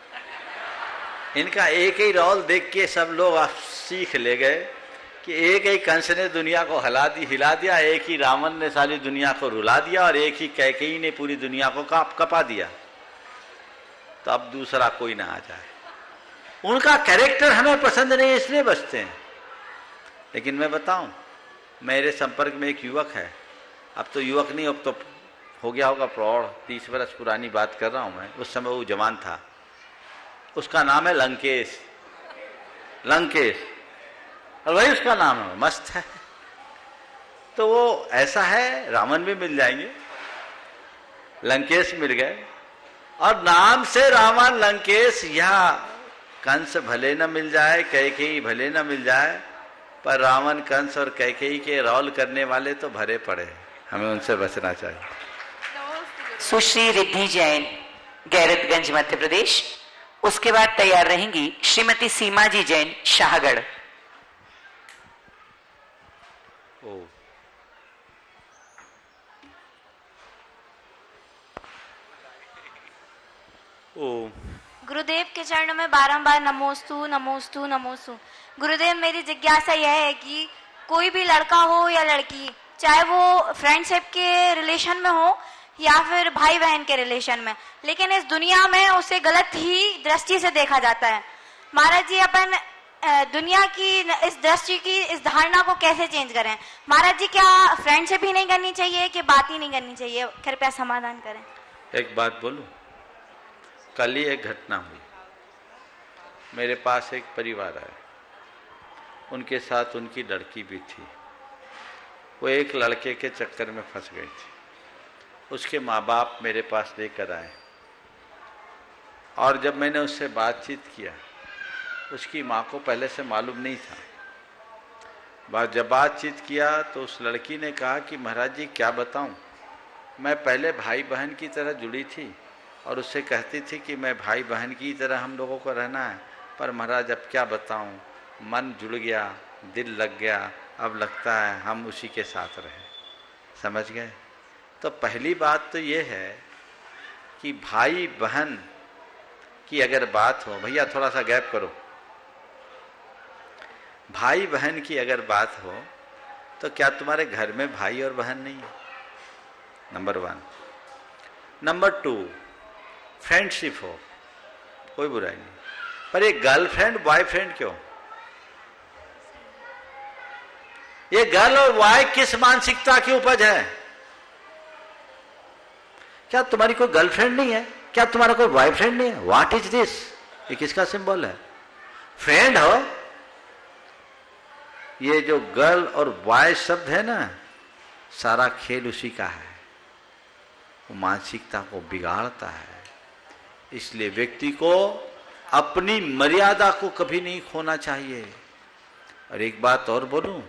इनका एक ही रोल देख के सब लोग सीख ले गए कि एक ही कंस ने दुनिया को हिला दिया, एक ही रावण ने सारी दुनिया को रुला दिया और एक ही कैकेयी ने पूरी दुनिया को कपा दिया। तो अब दूसरा कोई ना आ जाए। उनका कैरेक्टर हमें पसंद नहीं, इसलिए बचते हैं। लेकिन मैं बताऊं, मेरे संपर्क में एक युवक है, अब तो युवक नहीं, अब तो हो गया होगा प्रौढ़, 30 वर्ष पुरानी बात कर रहा हूं मैं, उस समय वो जवान था। उसका नाम है लंकेश। लंकेश, और वही उसका नाम है, मस्त है। तो वो ऐसा है, रावण भी मिल जाएंगे, लंकेश मिल गए, और नाम से रावण, लंकेश, या कंस भले न मिल जाए, कैकेयी भले न मिल जाए, पर रावण, कंस और कैकेयी के रोल करने वाले तो भरे पड़े, हमें उनसे बचना चाहिए। सुश्री रिद्धि जैन, गैरतगंज, मध्य प्रदेश। उसके बाद तैयार रहेंगी श्रीमती सीमा जी जैन, शाहगढ़। गुरुदेव के चरणों में बारंबार नमोस्तु नमोस्तु नमोस्तु। गुरुदेव, मेरी जिज्ञासा यह है कि कोई भी लड़का हो या लड़की, चाहे वो फ्रेंडशिप के रिलेशन में हो या फिर भाई बहन के रिलेशन में, लेकिन इस दुनिया में उसे गलत ही दृष्टि से देखा जाता है। महाराज जी, अपन दुनिया की इस दृष्टि की, इस धारणा को कैसे चेंज करें? महाराज जी, क्या फ्रेंडशिप ही नहीं करनी चाहिए कि बात ही नहीं करनी चाहिए? कृपया समाधान करें। एक बात बोलूं, कल ही एक घटना हुई। मेरे पास एक परिवार आया, उनके साथ उनकी लड़की भी थी। वो एक लड़के के चक्कर में फंस गई थी। उसके माँ बाप मेरे पास लेकर आए, और जब मैंने उससे बातचीत किया उसकी माँ को पहले से मालूम नहीं था। जब बातचीत किया तो उस लड़की ने कहा कि महाराज जी क्या बताऊं, मैं पहले भाई बहन की तरह जुड़ी थी और उससे कहती थी कि मैं भाई बहन की तरह हम लोगों को रहना है, पर महाराज अब क्या बताऊं, मन जुड़ गया, दिल लग गया, अब लगता है हम उसी के साथ रहें। समझ गए? तो पहली बात तो ये है कि भाई बहन की अगर बात हो, भैया थोड़ा सा गैप करो, भाई बहन की अगर बात हो तो क्या तुम्हारे घर में भाई और बहन नहीं है? नंबर 1। नंबर 2, फ्रेंडशिप हो, कोई बुराई नहीं, पर ये गर्लफ्रेंड बॉयफ्रेंड क्यों? ये गर्ल और बॉय किस मानसिकता की उपज है? क्या तुम्हारी कोई गर्लफ्रेंड नहीं है? क्या तुम्हारा कोई बॉयफ्रेंड नहीं है? What is this? ये किसका सिंबल है? फ्रेंड हो। ये जो गर्ल और बॉय शब्द है ना, सारा खेल उसी का है, वो मानसिकता को बिगाड़ता है। इसलिए व्यक्ति को अपनी मर्यादा को कभी नहीं खोना चाहिए। और एक बात और बोलूं,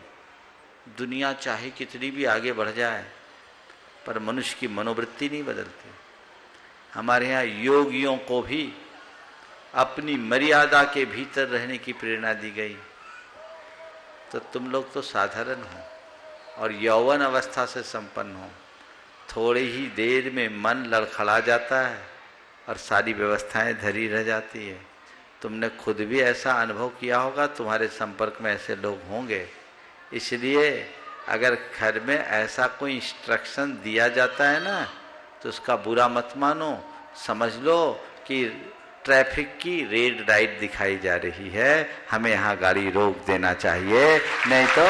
दुनिया चाहे कितनी भी आगे बढ़ जाए पर मनुष्य की मनोवृत्ति नहीं बदलती। हमारे यहाँ योगियों को भी अपनी मर्यादा के भीतर रहने की प्रेरणा दी गई। तो तुम लोग तो साधारण हो और यौवन अवस्था से संपन्न हो, थोड़ी ही देर में मन लड़खड़ा जाता है और सारी व्यवस्थाएं धरी रह जाती है। तुमने खुद भी ऐसा अनुभव किया होगा, तुम्हारे संपर्क में ऐसे लोग होंगे। इसलिए अगर घर में ऐसा कोई इंस्ट्रक्शन दिया जाता है ना, तो उसका बुरा मत मानो, समझ लो कि ट्रैफिक की रेड लाइट दिखाई जा रही है, हमें यहाँ गाड़ी रोक देना चाहिए, नहीं तो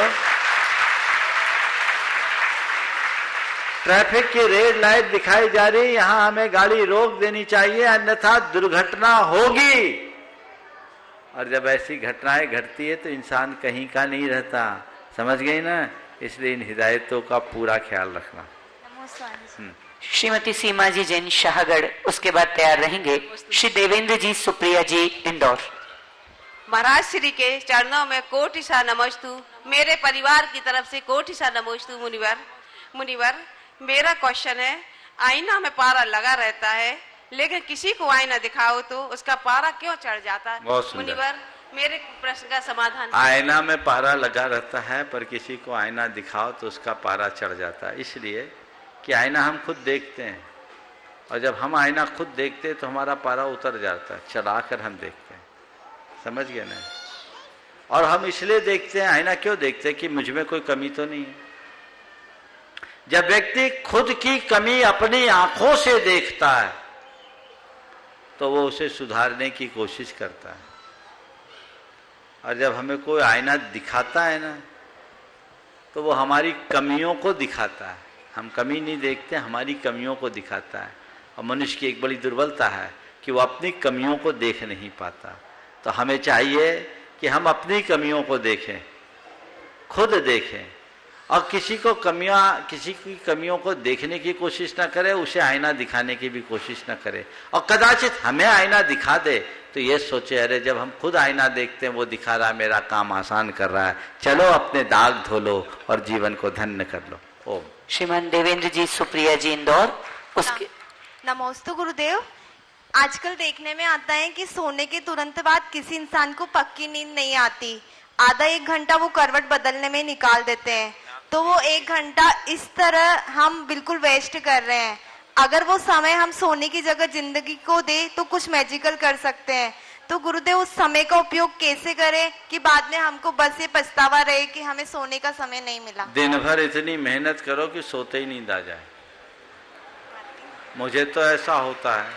ट्रैफिक की रेड लाइट दिखाई जा रही है, यहाँ हमें गाड़ी रोक देनी चाहिए, अन्यथा दुर्घटना होगी। और जब ऐसी घटनाएं घटती है तो इंसान कहीं का नहीं रहता। समझ गई ना? इसलिए इन हिदायतों का पूरा ख्याल रखना। श्रीमती सीमा जी जैन शाहगढ़, उसके बाद तैयार रहेंगे श्री देवेंद्र जी सुप्रिया जी इंदौर। महाराज श्री के चरणों में कोटि सा नमस्तु, मेरे परिवार की तरफ से कोटि सा नमस्तु। मुनिवर, मेरा क्वेश्चन है, आईना में पारा लगा रहता है लेकिन किसी को आईना दिखाओ तो उसका पारा क्यों चढ़ जाता है? मुनिवर, मेरे प्रश्न का समाधान। आईना में पारा लगा रहता है पर किसी को आईना दिखाओ तो उसका पारा चढ़ जाता है, इसलिए कि आईना हम खुद देखते हैं और जब हम आईना खुद देखते हैं तो हमारा पारा उतर जाता है, चढ़ाकर हम देखते हैं। समझ गए ना? और हम इसलिए देखते हैं, आईना क्यों देखते हैं कि मुझ में कोई कमी तो नहीं है। जब व्यक्ति खुद की कमी अपनी आंखों से देखता है तो वो उसे सुधारने की कोशिश करता है। और जब हमें कोई आईना दिखाता है ना, तो वो हमारी कमियों को दिखाता है। हम कमी नहीं देखते, हमारी कमियों को दिखाता है। और मनुष्य की एक बड़ी दुर्बलता है कि वो अपनी कमियों को देख नहीं पाता। तो हमें चाहिए कि हम अपनी कमियों को देखें, खुद देखें, और किसी की कमियों को देखने की कोशिश ना करे, उसे आईना दिखाने की भी कोशिश ना करे। और कदाचित हमें आईना दिखा दे तो ये सोचे, अरे जब हम खुद आईना देखते हैं वो दिखा रहा है, मेरा काम आसान कर रहा है, चलो अपने दाग धो लो और जीवन को धन्य कर लो। ओम। श्रीमान देवेंद्र जी सुप्रिया जी इंदौर, उसके नमोस्तु गुरुदेव। आजकल देखने में आता है कि सोने के तुरंत बाद किसी इंसान को पक्की नींद नहीं आती, आधा 1 घंटा वो करवट बदलने में निकाल देते हैं। तो वो 1 घंटा इस तरह हम बिल्कुल वेस्ट कर रहे हैं। अगर वो समय हम सोने की जगह जिंदगी को दे तो कुछ मैजिकल कर सकते हैं। तो गुरुदेव, उस समय का उपयोग कैसे करें कि बाद में हमको बस ये पछतावा रहे कि हमें सोने का समय नहीं मिला। दिन भर इतनी मेहनत करो कि सोते ही नींद आ जाए। मुझे तो ऐसा होता है,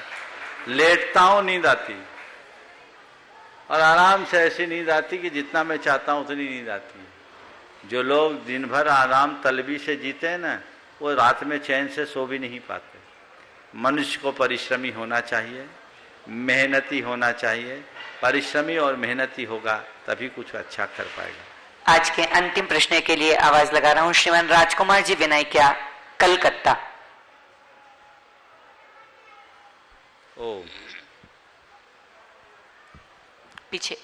लेटता हूं नींद आती, और आराम से ऐसी नींद आती कि जितना मैं चाहता हूं उतनी नींद आती है। जो लोग दिन भर आराम तलबी से जीते हैं ना, वो रात में चैन से सो भी नहीं पाते। मनुष्य को परिश्रमी होना चाहिए, मेहनती होना चाहिए। परिश्रमी और मेहनती होगा तभी कुछ अच्छा कर पाएगा। आज के अंतिम प्रश्न के लिए आवाज लगा रहा हूं श्रीमान राजकुमार जी विनायकिया, कलकत्ता। ओ पीछे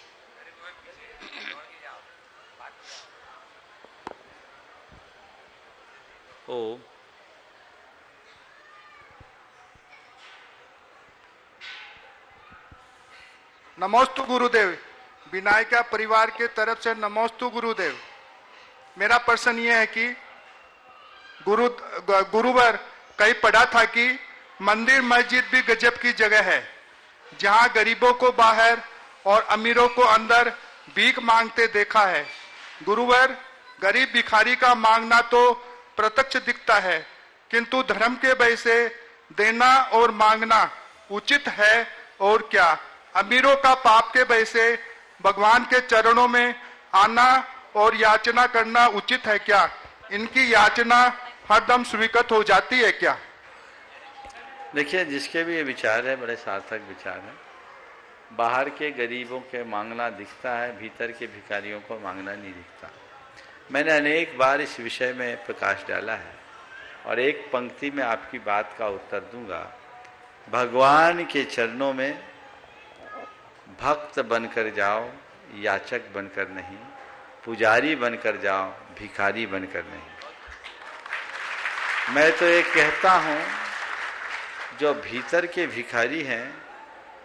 ओम। नमोस्तु गुरुदेव। विनायका परिवार के तरफ से नमोस्तु गुरुदेव। मेरा प्रश्न ये है कि गुरुवर कहीं पढ़ा था कि मंदिर मस्जिद भी गजब की जगह है, जहां गरीबों को बाहर और अमीरों को अंदर भीख मांगते देखा है। गुरुवर, गरीब भिखारी का मांगना तो प्रत्यक्ष दिखता है, किंतु धर्म के भय से देना और मांगना उचित है और क्या? अमीरों का पाप के भय से भगवान के चरणों में आना और याचना करना उचित है क्या? इनकी याचना हरदम स्वीकृत हो जाती है क्या? देखिए, जिसके भी ये विचार है बड़े सार्थक विचार है। बाहर के गरीबों के मांगना दिखता है, भीतर के भिखारियों को मांगना नहीं दिखता। मैंने अनेक बार इस विषय में प्रकाश डाला है और एक पंक्ति में आपकी बात का उत्तर दूंगा। भगवान के चरणों में भक्त बनकर जाओ, याचक बनकर नहीं। पुजारी बनकर जाओ, भिखारी बनकर नहीं। मैं तो ये कहता हूं, जो भीतर के भिखारी हैं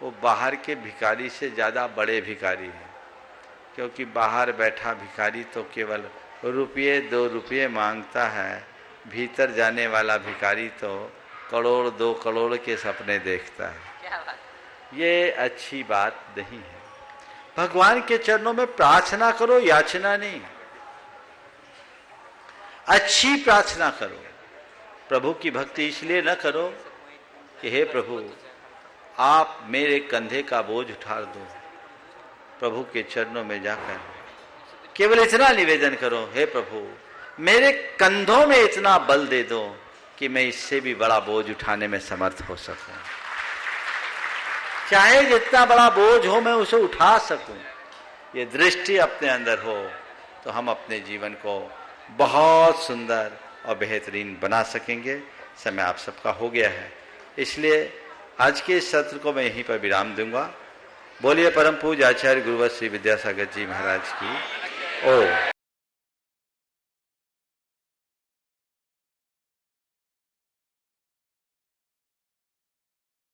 वो बाहर के भिखारी से ज़्यादा बड़े भिखारी हैं, क्योंकि बाहर बैठा भिखारी तो केवल रुपये 2 रुपये मांगता है। भीतर जाने वाला भिखारी तो करोड़ 2 करोड़ के सपने देखता है। ये अच्छी बात नहीं है। भगवान के चरणों में प्रार्थना करो, याचना नहीं। अच्छी प्रार्थना करो। प्रभु की भक्ति इसलिए न करो कि हे प्रभु आप मेरे कंधे का बोझ उठा दो। प्रभु के चरणों में जाकर केवल इतना निवेदन करो, हे प्रभु मेरे कंधों में इतना बल दे दो कि मैं इससे भी बड़ा बोझ उठाने में समर्थ हो सकूं। चाहे जितना बड़ा बोझ हो मैं उसे उठा सकूं। ये दृष्टि अपने अंदर हो तो हम अपने जीवन को बहुत सुंदर और बेहतरीन बना सकेंगे। समय आप सबका हो गया है, इसलिए आज के इस सत्र को मैं यहीं पर विराम दूंगा। बोलिए परम पूज्य आचार्य गुरुवर श्री विद्यासागर जी महाराज की ओम।